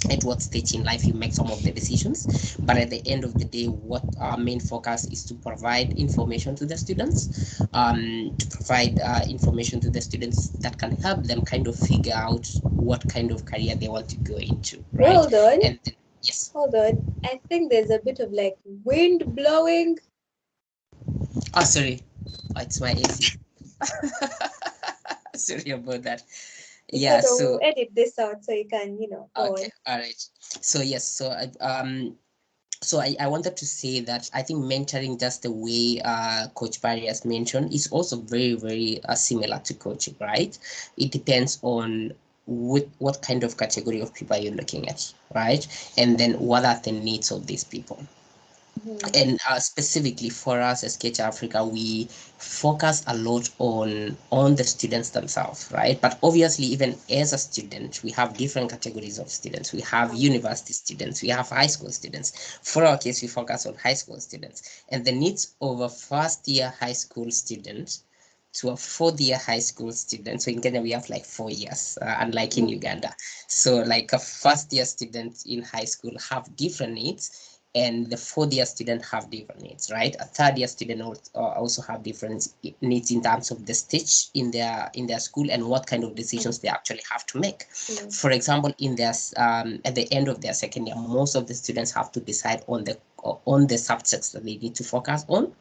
at what stage in life you make some of the decisions. But at the end of the day, what our main focus is to provide information to the students, to provide information to the students that can help them kind of figure out what kind of career they want to go into, right? Hold on. And then, yes. Hold on. I think there's a bit of like wind blowing. Oh, sorry. Oh, it's my AC. Sorry about that. Yeah, We'll so edit this out so you can, go okay, on. all right. So yes, so I wanted to say that I think mentoring, just the way Coach Barry has mentioned, is also very, very similar to coaching, right? It depends on what kind of category of people you're looking at, right? And then what are the needs of these people. And specifically for us as Sketch Africa, we focus a lot on the students themselves, right? But obviously, even as a student, we have different categories of students. We have university students, we have high school students. For our case, we focus on high school students, and the needs of a first year high school student to a fourth year high school student. So in Kenya, we have like 4 years, unlike in Uganda. So like a first year student in high school have different needs, and the fourth year student have different needs, right? A third year student also have different needs in terms of the stage in their school and what kind of decisions they actually have to make. For example, in their at the end of their second year, most of the students have to decide on the subjects that they need to focus on,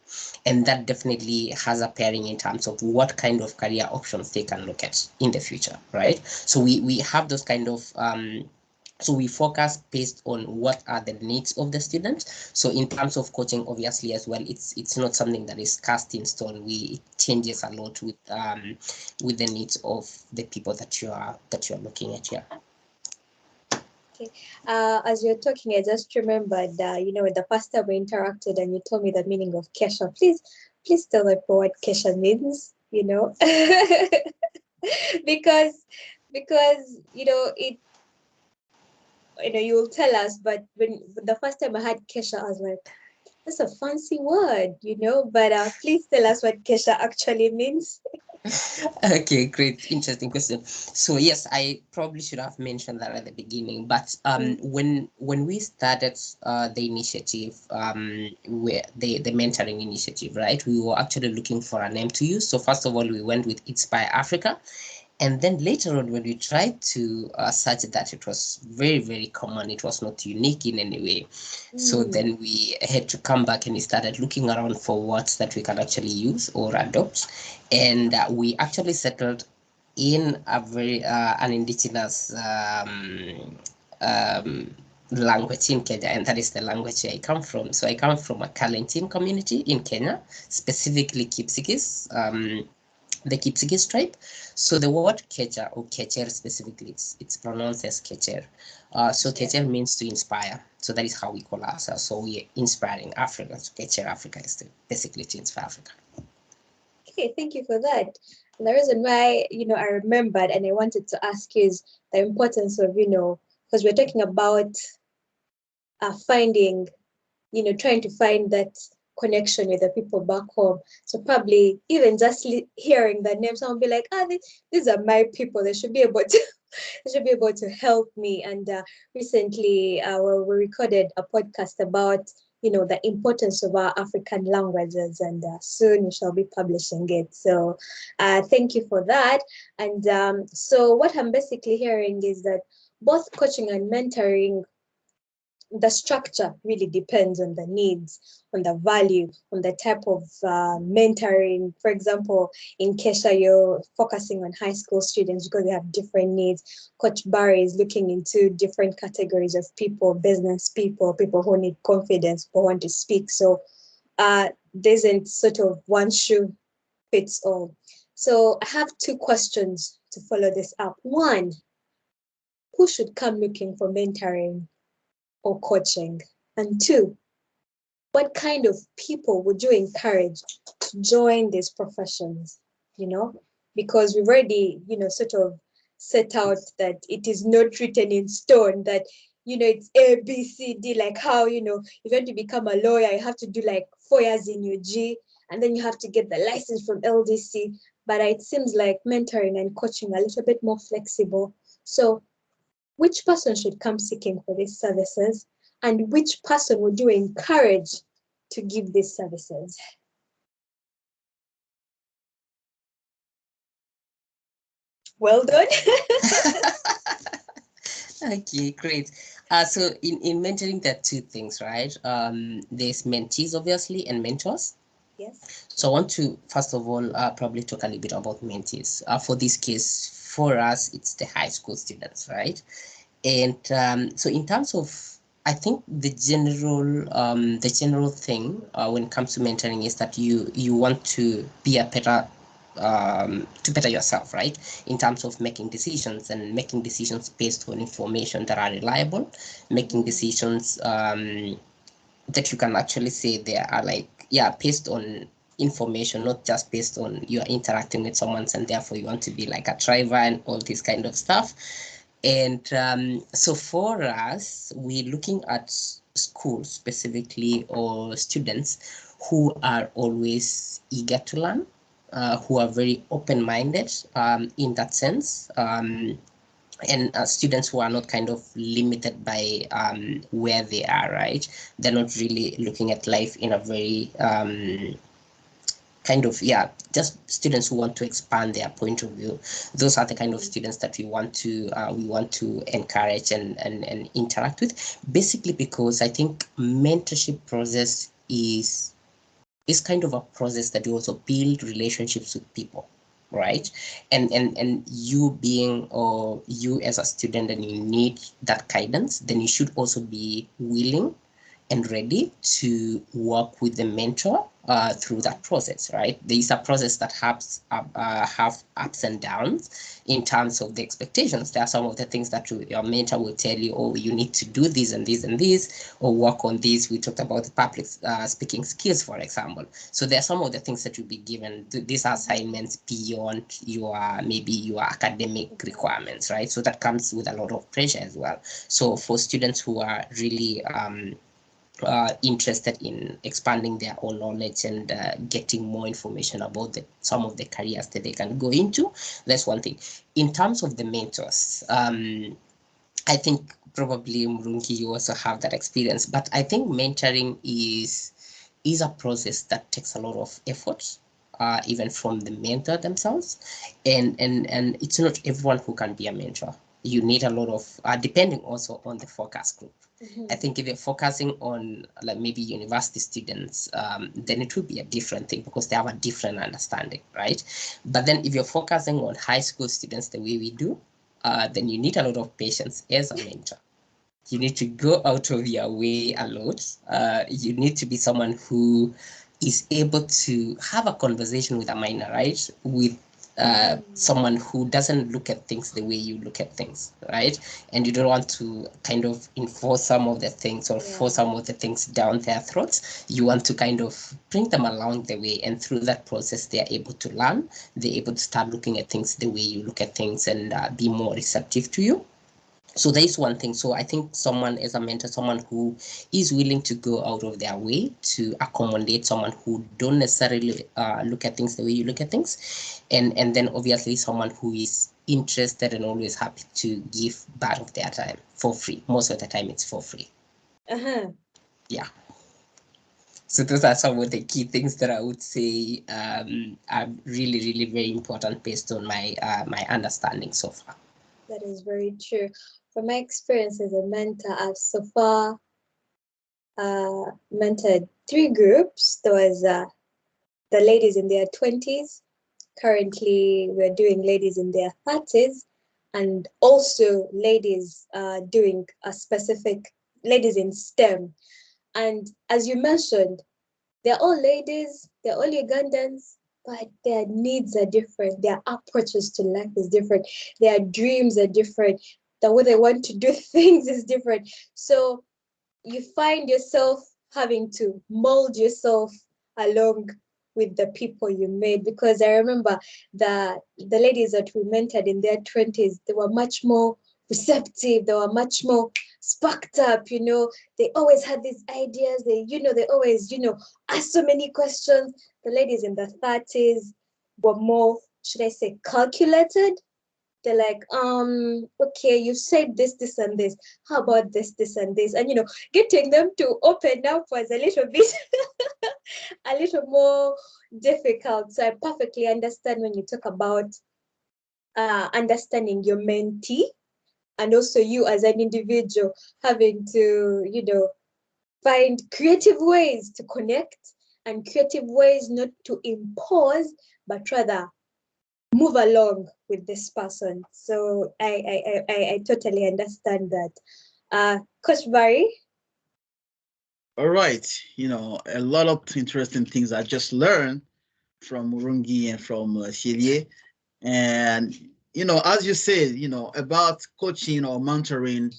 and that definitely has a bearing in terms of what kind of career options they can look at in the future, right? So we have those kind of so we focus based on what are the needs of the students. So in terms of coaching, obviously as well, it's not something that is cast in stone. It changes a lot with the needs of the people that you're looking at. Yeah. Okay. As you're talking, I just remembered, the first time we interacted and you told me the meaning of Kesha. Please tell me what Kesha means, because it you'll tell us, but when the first time I had Kesha, I was like, that's a fancy word, but please tell us what Kesha actually means. Okay, great, interesting question. So yes, I probably should have mentioned that at the beginning, but when we started the initiative, where the mentoring initiative, right, we were actually looking for a name to use. So first of all, we went with Inspire Africa. And then later on, when we tried to search that, it was very, very common. It was not unique in any way. So then we had to come back and we started looking around for words that we can actually use or adopt. And we actually settled in a very an indigenous language in Kenya, and that is the language I come from. So I come from a Kalenjin community in Kenya, specifically Kipsigis. The Kipsigis tribe. So the word Kecha or Kecher specifically, it's pronounced as Kecher. So Kecher means to inspire. So that is how we call ourselves. So we are inspiring Africa. So Kecher Africa is basically to inspire Africa. Okay, thank you for that. And the reason why, I remembered and I wanted to ask you is the importance of, because we're talking about finding, trying to find that connection with the people back home. So probably even just hearing the names, I'll be like, these are my people. They should be able to they should be able to help me. And recently, we recorded a podcast about the importance of our African languages, and soon we shall be publishing it. So thank you for that. And so what I'm basically hearing is that both coaching and mentoring, the structure really depends on the needs, on the value, on the type of mentoring. For example, in Kesha, you're focusing on high school students because they have different needs. Coach Barry is looking into different categories of people, business people, people who need confidence, who want to speak. So there isn't sort of one shoe fits all. So I have two questions to follow this up. One, who should come looking for mentoring or coaching? And two, what kind of people would you encourage to join these professions? Because we've already, sort of set out that it is not written in stone, that, it's A, B, C, D, like how, if you want to become a lawyer, you have to do like 4 years in UG, and then you have to get the license from LDC. But it seems like mentoring and coaching are a little bit more flexible. So which person should come seeking for these services, and which person would you encourage to give these services? Well done. Okay, great. So in mentoring, there are two things, right? There's mentees, obviously, and mentors. Yes. So I want to, first of all, probably talk a little bit about mentees. For this case, for us, it's the high school students, right? And so in terms of, I think the general thing when it comes to mentoring is that you want to be a better to better yourself, right? In terms of making decisions, and making decisions based on information that are reliable, making decisions that you can actually say they are like, based on information, not just based on you are interacting with someone and therefore you want to be like a driver and all this kind of stuff. And so for us, we're looking at schools specifically, or students who are always eager to learn, who are very open-minded in that sense. And students who are not kind of limited by where they are, right? They're not really looking at life in a very kind of, just students who want to expand their point of view. Those are the kind of students that we want to encourage and interact with, basically because I think mentorship process is kind of a process that you also build relationships with people, right? And you being, or you as a student, and you need that guidance, then you should also be willing and ready to work with the mentor through that process, right? There is a process that have ups and downs in terms of the expectations. There are some of the things that your mentor will tell you, oh, you need to do this and this and this, or work on this. We talked about the public speaking skills, for example. So there are some of the things that you'll be given. These are assignments beyond maybe your academic requirements, right? So that comes with a lot of pressure as well. So for students who are really interested in expanding their own knowledge and getting more information about some of the careers that they can go into, that's one thing. In terms of the mentors, I think probably Murungi, you also have that experience, but I think mentoring is a process that takes a lot of effort, even from the mentor themselves, and it's not everyone who can be a mentor. You need a lot of depending also on the focus group. I think if you're focusing on like maybe university students, then it will be a different thing because they have a different understanding, right? But then if you're focusing on high school students the way we do, then you need a lot of patience as a mentor. You need to go out of your way a lot. You need to be someone who is able to have a conversation with a minor, right? With someone who doesn't look at things the way you look at things, right? And you don't want to kind of enforce some of the things or force some of the things down their throats. You want to kind of bring them along the way, and through that process, they are able to learn. They're able to start looking at things the way you look at things and be more receptive to you. So there is one thing. So I think someone as a mentor, someone who is willing to go out of their way to accommodate someone who don't necessarily look at things the way you look at things, and then obviously someone who is interested and always happy to give part of their time for free. Most of the time, it's for free. Yeah. So those are some of the key things that I would say are really, really very important based on my understanding so far. That is very true. From my experience as a mentor, I've so far mentored 3 groups. There was the ladies in their 20s. Currently, we're doing ladies in their 30s, and also ladies doing a specific ladies in STEM. And as you mentioned, they're all ladies, they're all Ugandans, but their needs are different. Their approaches to life is different. Their dreams are different. The way they want to do things is different. So you find yourself having to mold yourself along with the people you made. Because I remember the ladies that we mentored in their 20s, they were much more receptive, they were much more sparked up, they always had these ideas, they always, asked so many questions. The ladies in the 30s were more, should I say, calculated. They're like, okay, you said this, and this. How about this, and this? And getting them to open up was a little bit, a little more difficult. So I perfectly understand when you talk about understanding your mentee, and also you as an individual having to, find creative ways to connect and creative ways not to impose, but rather move along with this person. So I totally understand that. Coach Barry? All right, a lot of interesting things I just learned from Murungi and from Chilie. And, as you said, about coaching or mentoring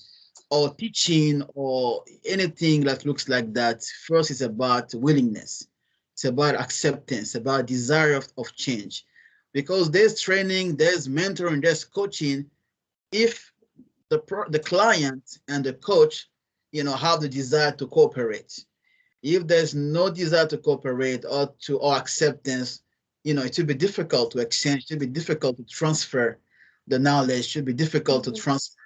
or teaching or anything that looks like that, first is about willingness. It's about acceptance, about desire of change. Because there's training, there's mentoring, there's coaching. If the client and the coach, have the desire to cooperate. If there's no desire to cooperate or acceptance, it should be difficult to exchange, it should be difficult to transfer the knowledge, it should be difficult to transfer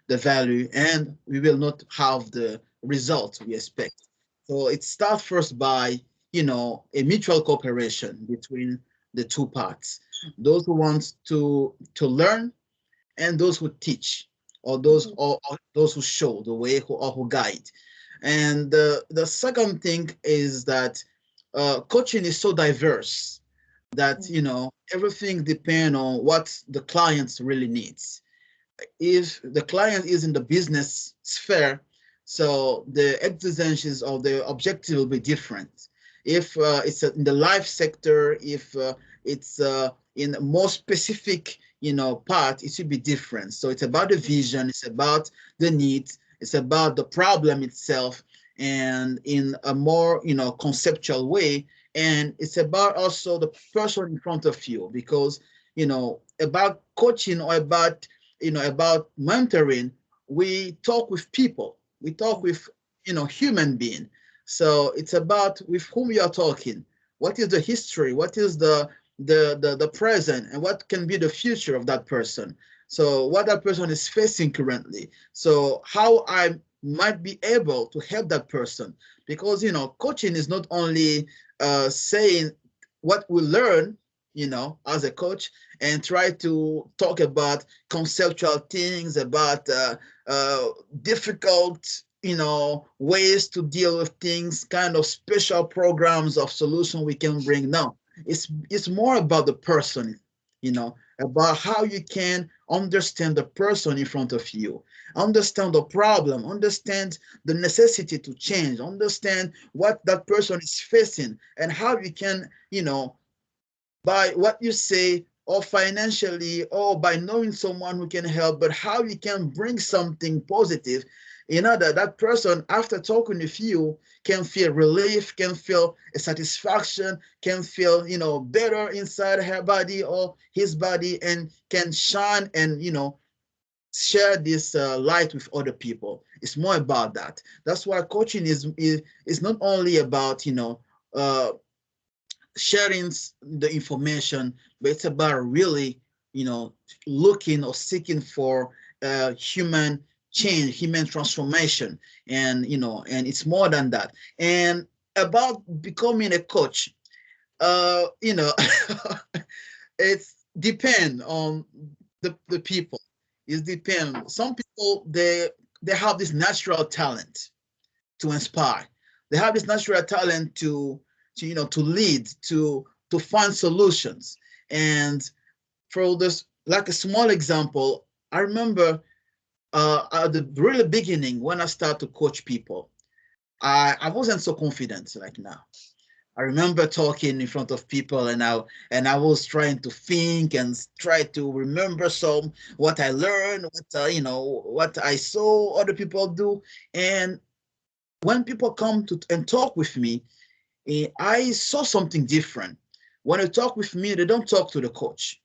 the value, and we will not have the results we expect. So it starts first by, a mutual cooperation between the two parts. Those who want to learn and those who teach, or those who show the way or who guide. And the second thing is that coaching is so diverse that everything depends on what the client really needs. If the client is in the business sphere, so the exigencies of the objective will be different. If it's in the life sector, if it's in a more specific part, it should be different. So it's about the vision, it's about the needs, it's about the problem itself, and in a more conceptual way. And it's about also the person in front of you, because about coaching or about mentoring, we talk with people, we talk with human being. So it's about with whom you are talking, what is the history, what is the present, and what can be the future of that person. So what that person is facing currently, so how I might be able to help that person. Because coaching is not only saying what we learn as a coach, and try to talk about conceptual things, about difficult ways to deal with things, kind of special programs of solution we can bring. No, it's more about the person, about how you can understand the person in front of you, understand the problem, understand the necessity to change, understand what that person is facing, and how you can by what you say, or financially, or by knowing someone who can help, but how you can bring something positive, that person, after talking with you, can feel relief, can feel a satisfaction, can feel better inside her body or his body, and can shine and share this light with other people. It's more about that. That's why coaching is not only about, uh, sharing the information, but it's about really, looking or seeking for human change, human transformation, and and it's more than that. And about becoming a coach, uh, you know, it's depend on the people. It depends. Some people they have this natural talent to inspire. They have this natural talent to lead, to find solutions. And for this, like a small example, I remember at the really beginning when I started to coach people, I wasn't so confident like now. I remember talking in front of people, and I was trying to think and try to remember some what I learned, what I saw other people do. And when people come to and talk with me, I saw something different. When they talk with me, they don't talk to the coach.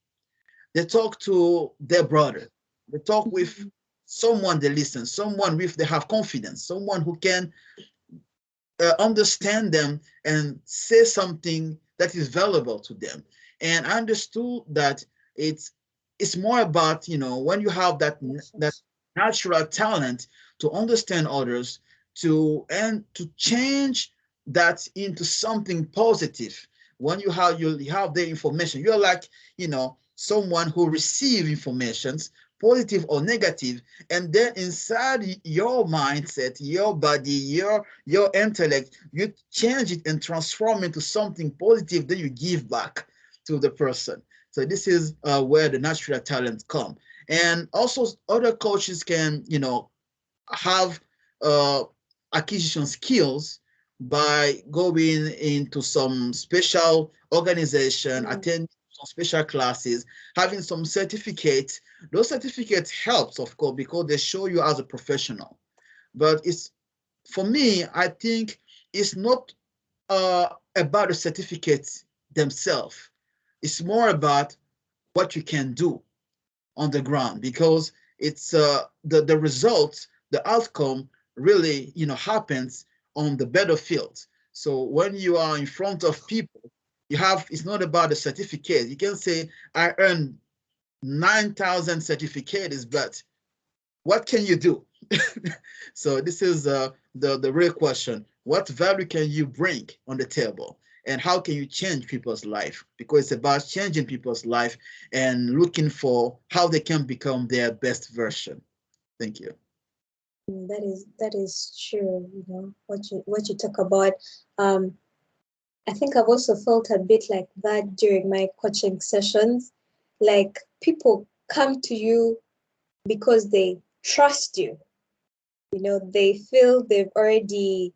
They talk to their brother. They talk with someone they listen, someone with they have confidence, someone who can understand them and say something that is valuable to them. And I understood that it's it's more about, when you have that natural talent to understand others, to change that into something positive. When you have the information, you're like, someone who receive informations, positive or negative, and then inside your mindset, your body, your intellect, you change it and transform into something positive, then you give back to the person. So this is where the natural talents come. And also other coaches can, have uh, acquisition skills by going into some special organization, attending some special classes, having some certificates. Those certificates helps, of course, because they show you as a professional. But it's for me, I think it's not about the certificates themselves. It's more about what you can do on the ground, because it's the results, the outcome really happens on the battlefield. So when you are in front of people, it's not about the certificate. You can say I earned 9,000 certificates, but what can you do? So this is the real question. What value can you bring on the table? And how can you change people's life? Because it's about changing people's life and looking for how they can become their best version. Thank you. That is true. What you talk about. Um, I think I've also felt a bit like that during my coaching sessions. Like people come to you because they trust you. They feel they've already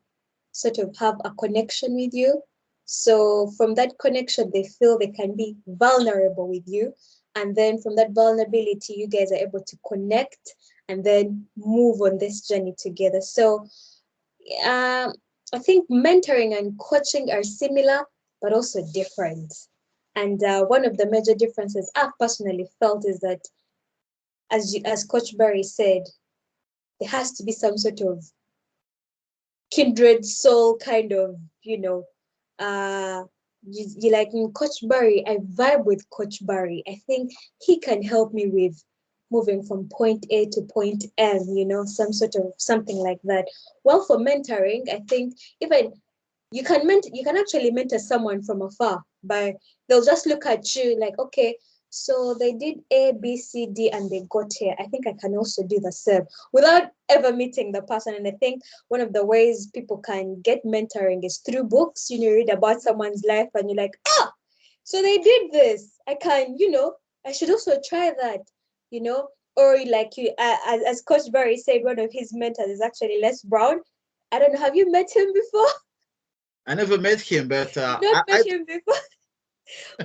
sort of have a connection with you. So from that connection, they feel they can be vulnerable with you. And then from that vulnerability, you guys are able to connect and then move on this journey together. So I think mentoring and coaching are similar, but also different. And one of the major differences I've personally felt is that, as Coach Barry said, there has to be some sort of kindred soul kind of, uh, you like Coach Barry. I vibe with Coach Barry. I think he can help me with moving from point A to point M, some sort of something like that. Well, for mentoring, I think even you can actually mentor someone from afar, but they'll just look at you like, okay, so they did A, B, C, D, and they got here. I think I can also do the same without ever meeting the person. And I think one of the ways people can get mentoring is through books. You read about someone's life and you're like, so they did this. I can, I should also try that, or like as Coach Barry said, one of his mentors is actually Les Brown. I don't know, have you met him before? I never met him, but Not met him before.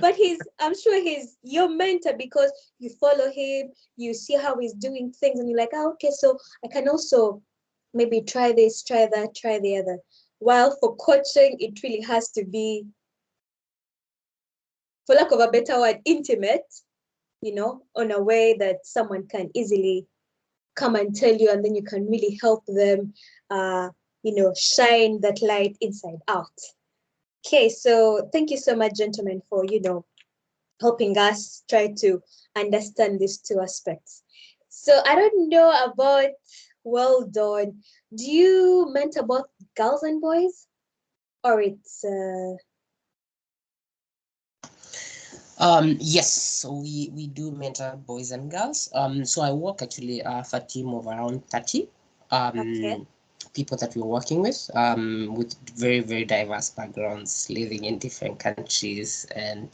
But I'm sure he's your mentor because you follow him, you see how he's doing things, and you're like, okay, so I can also maybe try this, try that, try the other. While for coaching, it really has to be, for lack of a better word, intimate, on a way that someone can easily come and tell you, and then you can really help them, shine that light inside out. Okay, so thank you so much, gentlemen, for, helping us try to understand these two aspects. So I don't know about, well done. Do you mentor both girls and boys? Or it's Yes, so we do mentor boys and girls. So I work actually for a team of around 30 okay. people that we're working with very, very diverse backgrounds, living in different countries. And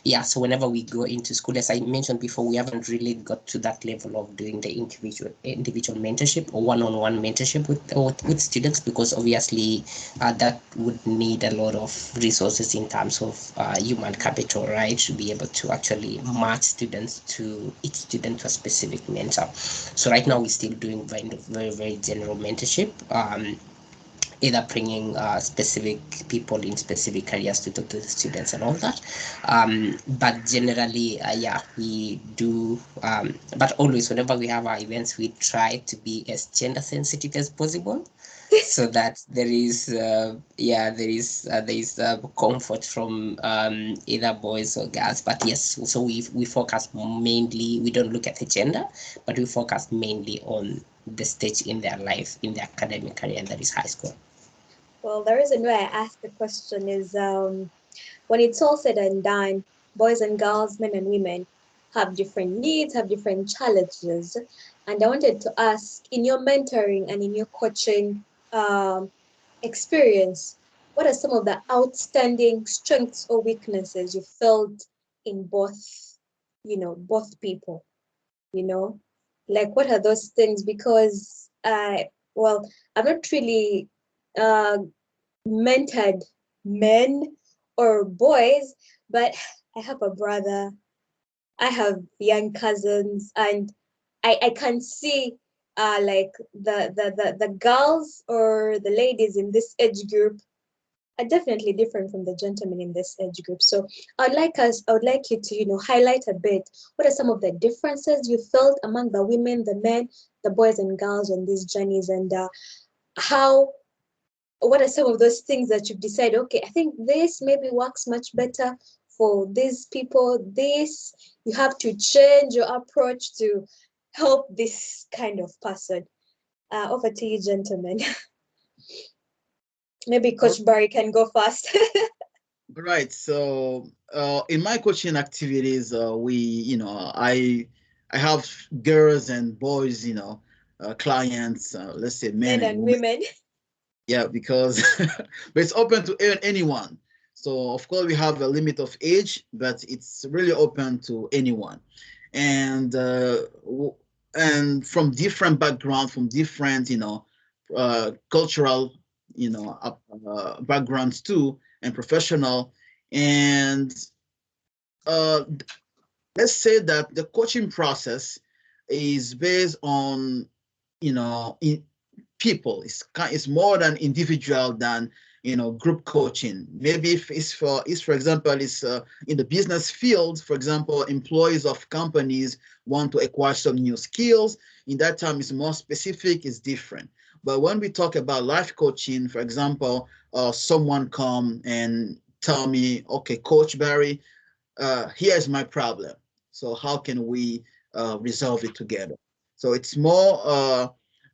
yeah, so whenever we go into school, as I mentioned before, we haven't really got to that level of doing the individual mentorship or one-on-one mentorship with students, because obviously that would need a lot of resources in terms of human capital, right, to be able to actually match students to each student to a specific mentor. So right now we're still doing very, very general mentorship, either bringing specific people in specific careers to talk to the students and all that. But generally, yeah, we do. But always, whenever we have our events, we try to be as gender sensitive as possible, so that there is comfort from either boys or girls. But yes, so we focus mainly. We don't look at the gender, but we focus mainly on the stage in their life, in their academic career, and that is high school. Well, the reason why I asked the question is when it's all said and done, boys and girls, men and women have different needs, have different challenges. And I wanted to ask, in your mentoring and in your coaching experience, what are some of the outstanding strengths or weaknesses you felt in both people? Like what are those things? Because I've not really uh, mentored men or boys, but I have a brother, I have young cousins, and I can see like the girls or the ladies in this age group are definitely different from the gentlemen in this age group. So I would like you to, highlight a bit what are some of the differences you felt among the women, the men, the boys and girls on these journeys, and how what are some of those things that you've decided, okay, I think this maybe works much better for these people, this you have to change your approach to help this kind of person. Over to you, gentlemen. Maybe Coach Barry can go first. Right. So in my coaching activities, I have girls and boys, clients, let's say men Men and and women. women. Yeah, because but it's open to anyone. So of course we have a limit of age, but it's really open to anyone, and and from different background, from different cultural backgrounds too, and professional, and uh, let's say that the coaching process is based on people. It's more than individual than group coaching. Maybe if it's for example it's in the business field, for example, employees of companies want to acquire some new skills. In that time, it's more specific, it's different. But when we talk about life coaching, for example, someone come and tell me, okay, Coach Barry, here's my problem. So how can we resolve it together? So it's more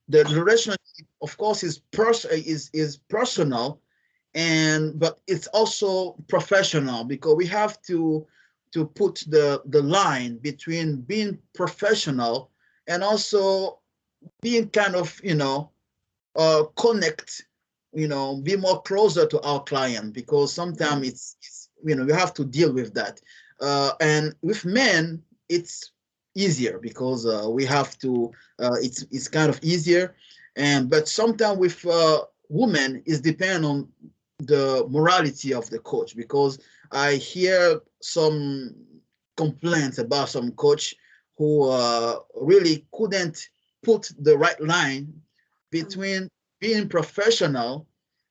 the relationship, of course, is personal, and but it's also professional, because we have to put the line between being professional and also being kind of connect, be more closer to our client, because sometimes it's we have to deal with that. And with men, it's easier because we have to. It's kind of easier, and but sometimes with women, it's depend on the morality of the coach, because I hear some complaints about some coach who really couldn't put the right line between being professional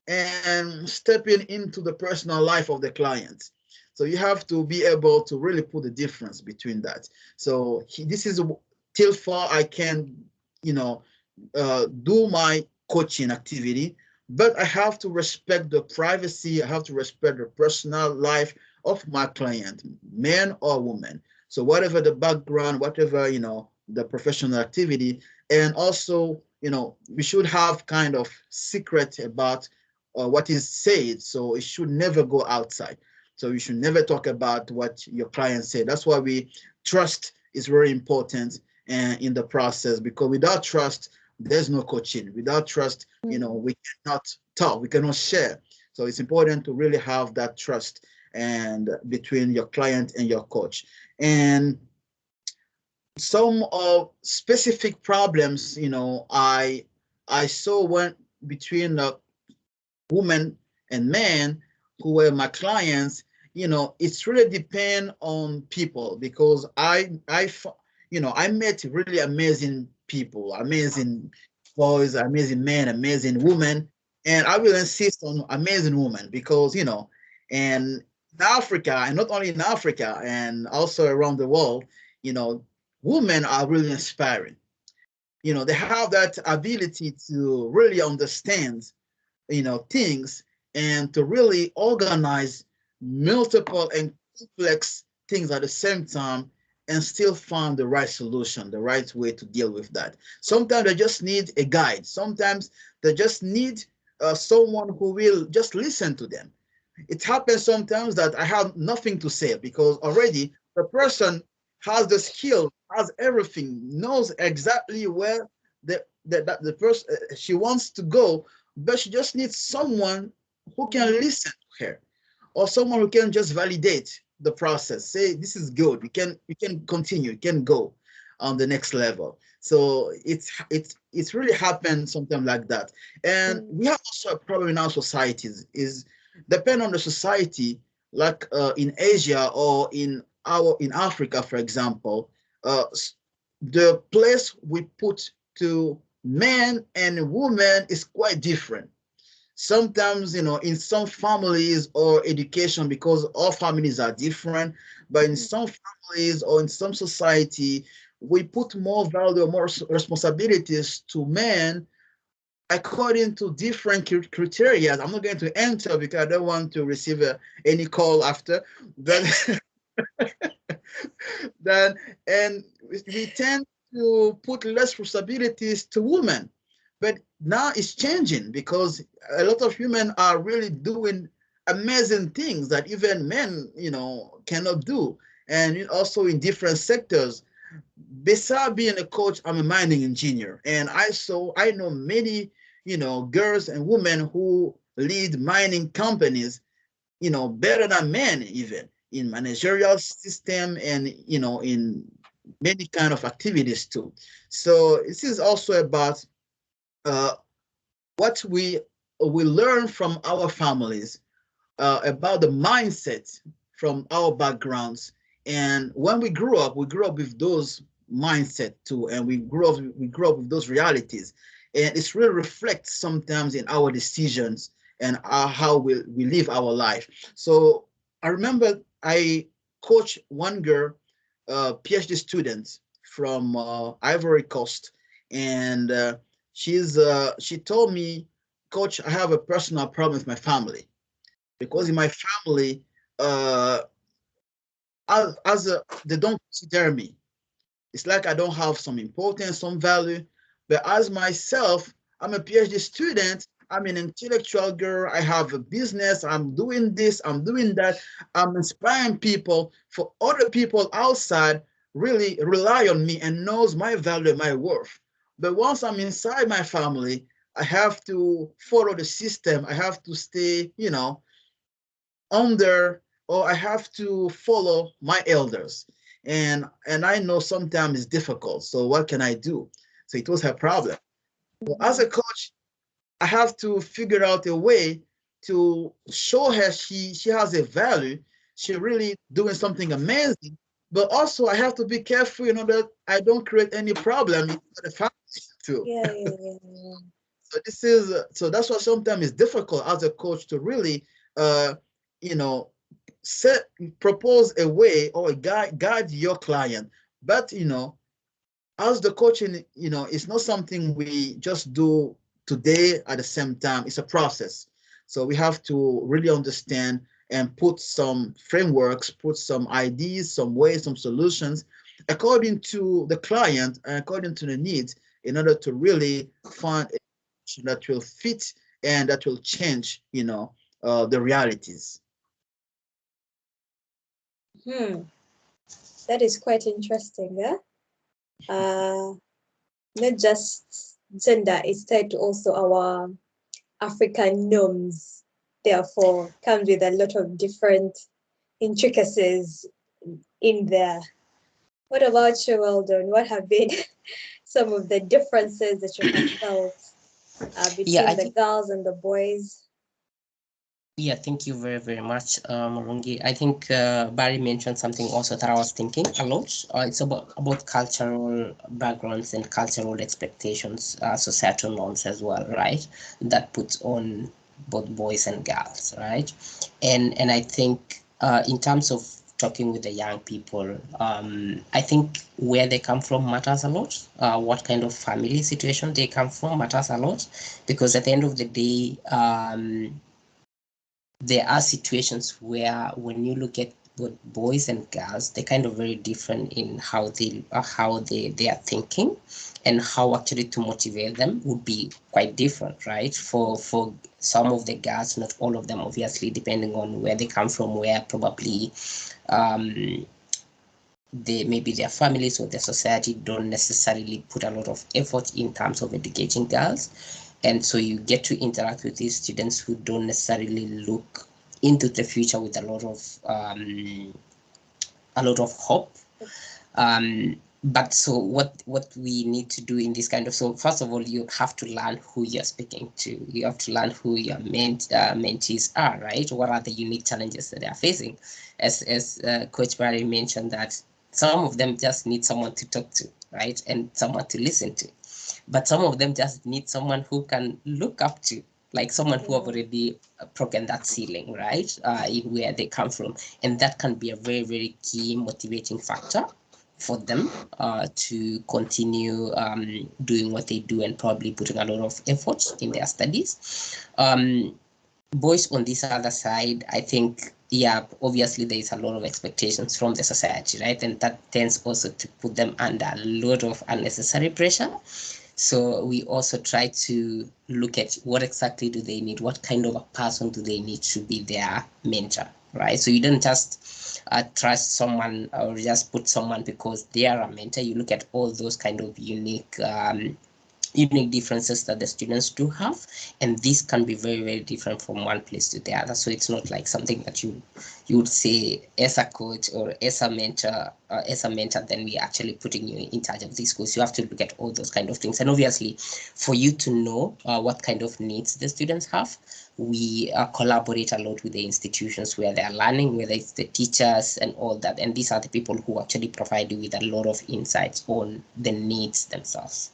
and stepping into the personal life of the client. So you have to be able to really put the difference between that. So this is till far I can, do my coaching activity, but I have to respect the privacy. I have to respect the personal life of my client, man or woman. So whatever the background, whatever, the professional activity, and also, we should have kind of secret about what is said. So it should never go outside. So you should never talk about what your client said. That's why we trust is very important and in the process, because without trust, there's no coaching. Without trust, we cannot talk, we cannot share. So it's important to really have that trust and between your client and your coach. And some of specific problems, I saw one between women and men who were my clients. It's really depend on people, because I met really amazing people, amazing boys, amazing men, amazing women, and I will insist on amazing women because and in Africa, and not only in Africa, and also around the world, you know, women are really inspiring. They have that ability to really understand things, and to really organize multiple and complex things at the same time, and still find the right solution, the right way to deal with that. Sometimes they just need a guide. Sometimes they just need someone who will just listen to them. It happens sometimes that I have nothing to say because already the person has the skill, has everything, knows exactly where the person she wants to go, but she just needs someone who can listen to her, or someone who can just validate the process, say this is good, we can continue, we can go on the next level. So it's really happened something like that. And we have also a problem in our societies is depend on the society, like in Asia or in Africa, for example, the place we put to men and women is quite different. Sometimes, in some families or education, because all families are different, but in some families or in some society, we put more value, more responsibilities to men according to different criteria. I'm not going to enter because I don't want to receive any call after. But then, and we tend to put less responsibilities to women. But now it's changing because a lot of women are really doing amazing things that even men, cannot do. And also in different sectors. Besides being a coach, I'm a mining engineer, and I know many, girls and women who lead mining companies, better than men, even in managerial system and in many kind of activities too. So this is also about uh, what we learn from our families, about the mindset from our backgrounds. And when we grew up with those mindset too, and we grew up with those realities. And it's really reflects sometimes in our decisions and how we live our life. So I remember I coached one girl, PhD student from Ivory Coast, and she told me, Coach, I have a personal problem with my family because in my family, uh, they don't consider me. It's like I don't have some importance, some value. But as myself, I'm a PhD student. I'm an intellectual girl. I have a business. I'm doing this. I'm doing that. I'm inspiring people. For other people outside, really rely on me and knows my value, my worth. But once I'm inside my family, I have to follow the system. I have to stay, under, or I have to follow my elders. And I know sometimes it's difficult. So what can I do? So it was her problem. So as a coach, I have to figure out a way to show her she has a value. She really doing something amazing. But also I have to be careful, that I don't create any problem for the family too. Yeah. So that's why sometimes it's difficult as a coach to really you know set propose a way or a guide your client. But as the coaching, it's not something we just do today at the same time. It's a process. So we have to really understand and put some frameworks, put some ideas, some ways, some solutions according to the client and according to the needs in order to really find a solution that will fit and that will change, the realities. That is quite interesting, yeah? Not just gender, it's tied to also our African norms, therefore comes with a lot of different intricacies in there. What about you, Weldon? What have been some of the differences that you have felt Yeah, between the girls and the boys? Yeah, thank you very, very much, Murungi. I think Barry mentioned something also that I was thinking a lot. It's about cultural backgrounds and cultural expectations, societal norms as well, right? That puts on both boys and girls, right? And I think in terms of talking with the young people, I think where they come from matters a lot. What kind of family situation they come from matters a lot, because at the end of the day, there are situations where when you look at both boys and girls, they're kind of very different in how they are thinking, and how actually to motivate them would be quite different, right? For some of the girls, not all of them, obviously, depending on where they come from, where probably um, they maybe their families or their society don't necessarily put a lot of effort in terms of educating girls, and so you get to interact with these students who don't necessarily look into the future with a lot of hope. But so what we need to do in this kind of, so first of all, you have to learn who you're speaking to. You have to learn who your mentees are, right? What are the unique challenges that they are facing? As Coach Barry mentioned, that some of them just need someone to talk to, right, and someone to listen to, but some of them just need someone who can look up to, like someone who have already broken that ceiling, right, in where they come from, and that can be a very, very key motivating factor for them to continue doing what they do, and probably putting a lot of effort in their studies. Boys on this other side, I think, yeah, obviously there is a lot of expectations from the society, right? And that tends also to put them under a lot of unnecessary pressure. So we also try to look at what exactly do they need, what kind of a person do they need to be their mentor, right? So you don't just trust someone or just put someone because they are a mentor. You look at all those kind of unique differences that the students do have, and this can be very, very different from one place to the other. So it's not like something that you would say as a coach or as a mentor, then we actually putting you in charge of these schools. You have to look at all those kind of things, and obviously for you to know what kind of needs the students have, we collaborate a lot with the institutions where they are learning, whether it's the teachers and all that, and these are the people who actually provide you with a lot of insights on the needs themselves.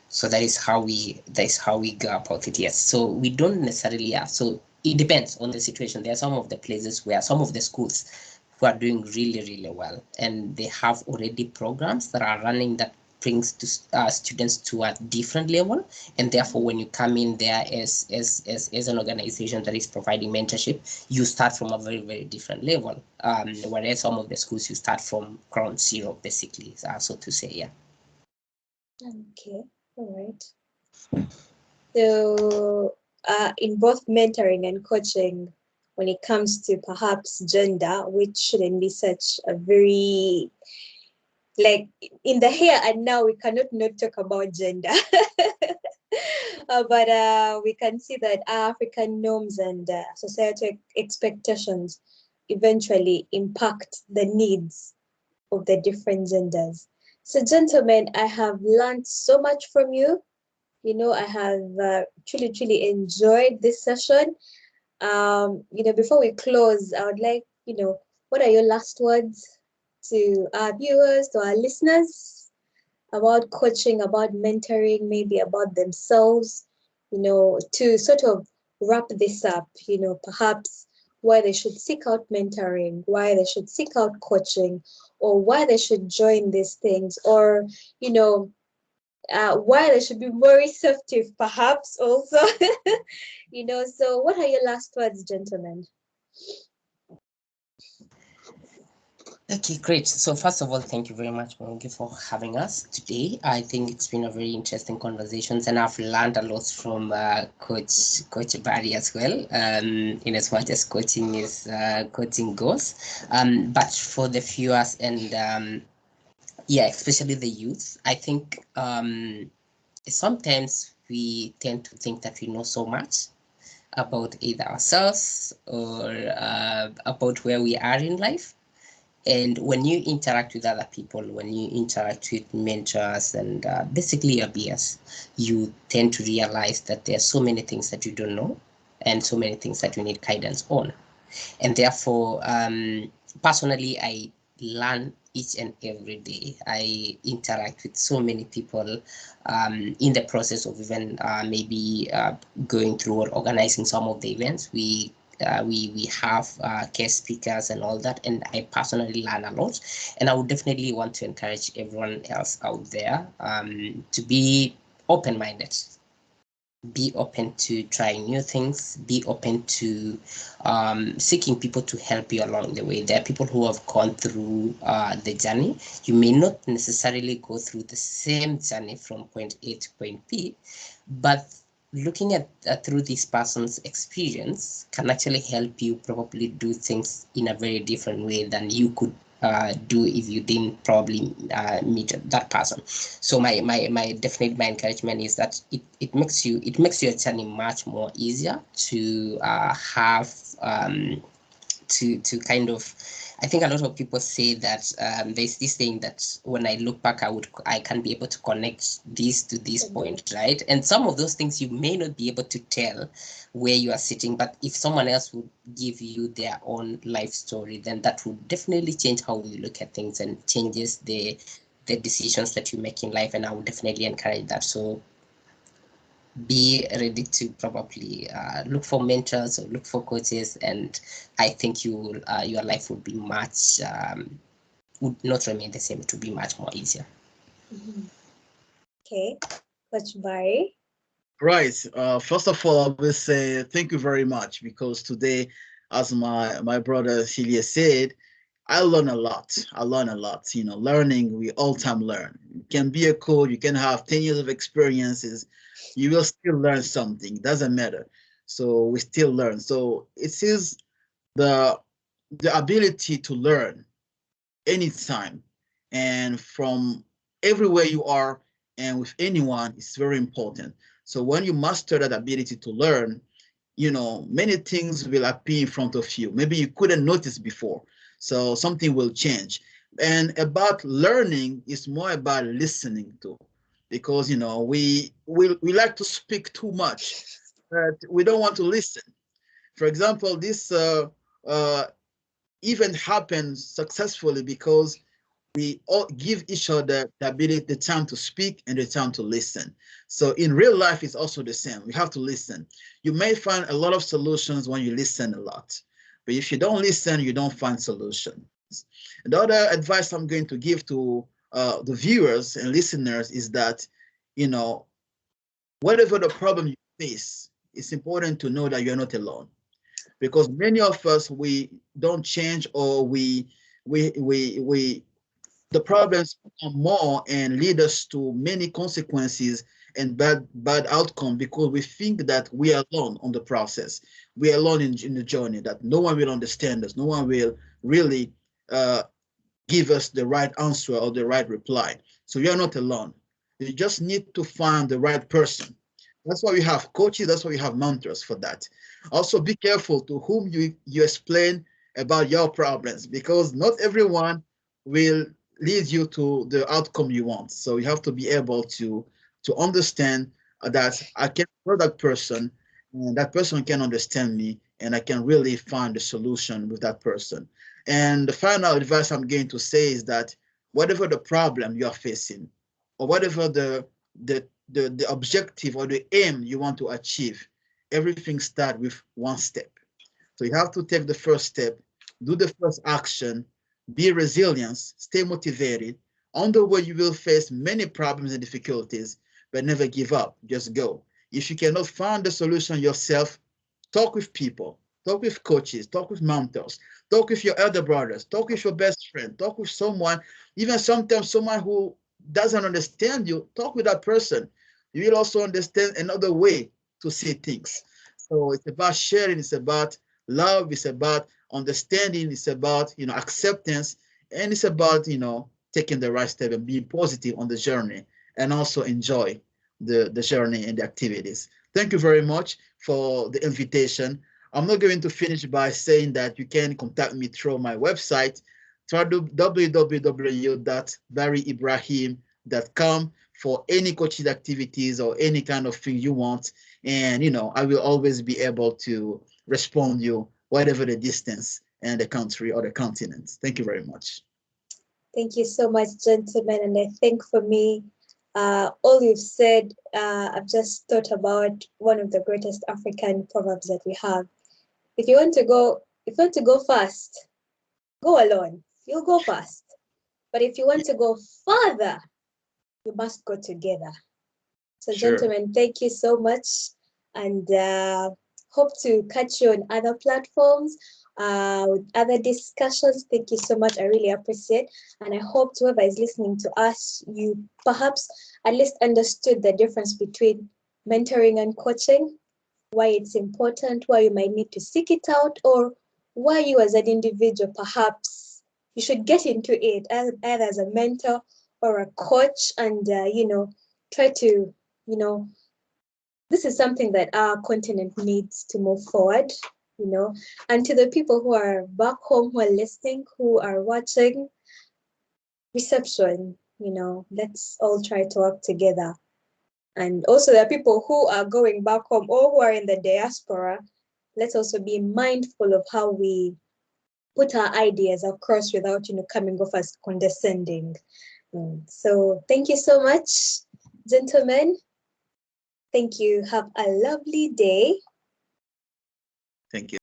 So that is how we go about it. Yes, so we don't necessarily have, so it depends on the situation. There are some of the places where some of the schools who are doing really, really well, and they have already programs that are running that brings to students to a different level, and therefore when you come in there as an organization that is providing mentorship, you start from a very, very different level, whereas some of the schools you start from ground zero, basically, so to say. Yeah. Okay, all right. So, in both mentoring and coaching, when it comes to perhaps gender, which shouldn't be such a very, like, in the here and now, we cannot not talk about gender. But we can see that African norms and societal expectations eventually impact the needs of the different genders. So, gentlemen, I have learned so much from you. I have truly, truly enjoyed this session. Before we close, I would like, what are your last words to our viewers, to our listeners, about coaching, about mentoring, maybe about themselves, to sort of wrap this up, perhaps why they should seek out mentoring, why they should seek out coaching, or why they should join these things, or, you know, why they should be more receptive, perhaps also. You know, so what are your last words, gentlemen? Okay, great. So first of all, thank you very much, Mwangi, for having us today. I think it's been a very interesting conversation, and I've learned a lot from Coach Barry as well. In as much as coaching is coaching goes, but for the viewers and yeah, especially the youth, I think sometimes we tend to think that we know so much about either ourselves or about where we are in life. And when you interact with other people, when you interact with mentors and basically your peers, you tend to realize that there are so many things that you don't know and so many things that you need guidance on. And therefore, personally, I learn each and every day. I interact with so many people in the process of even maybe going through or organizing some of the events. We have guest speakers and all that, and I personally learn a lot. And I would definitely want to encourage everyone else out there to be open-minded, be open to trying new things, be open to seeking people to help you along the way. There are people who have gone through the journey. You may not necessarily go through the same journey from point A to point B, but looking at through this person's experience can actually help you probably do things in a very different way than you could do if you didn't probably meet that person. So my definitely my encouragement is that it makes your journey much more easier to have to kind of, I think a lot of people say that there's this thing that when I look back, I can be able to connect this to this point, right? And some of those things you may not be able to tell where you are sitting, but if someone else would give you their own life story, then that would definitely change how we look at things and changes the decisions that you make in life. And I would definitely encourage that. So be ready to probably look for mentors or look for coaches, and I think your life would be much would not remain the same. It would be much more easier. Okay, Coach Barry. Right. First of all, I will say thank you very much, because today, as my brother Celia said, I learn a lot. I learn a lot. You know, learning, we all time learn. You can be a coach, you can have 10 years of experiences, you will still learn something. Doesn't matter. So we still learn. So it is the ability to learn anytime and from everywhere you are and with anyone is very important. So when you master that ability to learn, you know, many things will appear in front of you. Maybe you couldn't notice before. So something will change. And about learning is more about listening to, because you know we like to speak too much, but we don't want to listen. For example, this uh, event happens successfully because we all give each other the ability, the time to speak and the time to listen. So in real life, it's also the same. We have to listen. You may find a lot of solutions when you listen a lot, but if you don't listen, you don't find solutions. And the other advice I'm going to give to the viewers and listeners is that, you know, whatever the problem you face, it's important to know that you're not alone, because many of us, we don't change, or we the problems become more and lead us to many consequences and bad outcome, because we think that we are alone on the process, we are alone in the journey, that no one will understand us, no one will really uh, give us the right answer or the right reply. So you are not alone. You just need to find the right person. That's why we have coaches, that's why we have mentors for that. Also be careful to whom you explain about your problems, because not everyone will lead you to the outcome you want. So you have to be able to understand that I can know that person, and that person can understand me, and I can really find a solution with that person. And the final advice I'm going to say is that whatever the problem you are facing, or whatever the objective or the aim you want to achieve, everything starts with one step. So you have to take the first step, do the first action, be resilient, stay motivated. On the way, you will face many problems and difficulties, but never give up. Just go. If you cannot find the solution yourself, talk with people, talk with coaches, talk with mentors, talk with your elder brothers, talk with your best friend, talk with someone, even sometimes someone who doesn't understand you, talk with that person. You will also understand another way to see things. So it's about sharing, it's about love, it's about understanding, it's about acceptance, and it's about taking the right step and being positive on the journey and also enjoy the journey and the activities. Thank you very much for the invitation. I'm not going to finish by saying that you can contact me through my website, www.barryibrahim.com, for any coaching activities or any kind of thing you want. And, I will always be able to respond you, whatever the distance and the country or the continent. Thank you very much. Thank you so much, gentlemen. And I think for me, all you've said, I've just thought about one of the greatest African proverbs that we have. If you want to go fast, go alone. You'll go fast. But if you want to go further, you must go together. So, Sure. Gentlemen, thank you so much, and hope to catch you on other platforms with other discussions. Thank you so much. I really appreciate, and I hope whoever is listening to us, you perhaps at least understood the difference between mentoring and coaching, why it's important, why you might need to seek it out, or why you as an individual, perhaps you should get into it either as a mentor or a coach, and try to, this is something that our continent needs to move forward, and to the people who are back home, who are listening, who are watching, reception, let's all try to work together. And also there are people who are going back home or who are in the diaspora. Let's also be mindful of how we put our ideas across without, coming off as condescending. So thank you so much, gentlemen. Thank you. Have a lovely day. Thank you.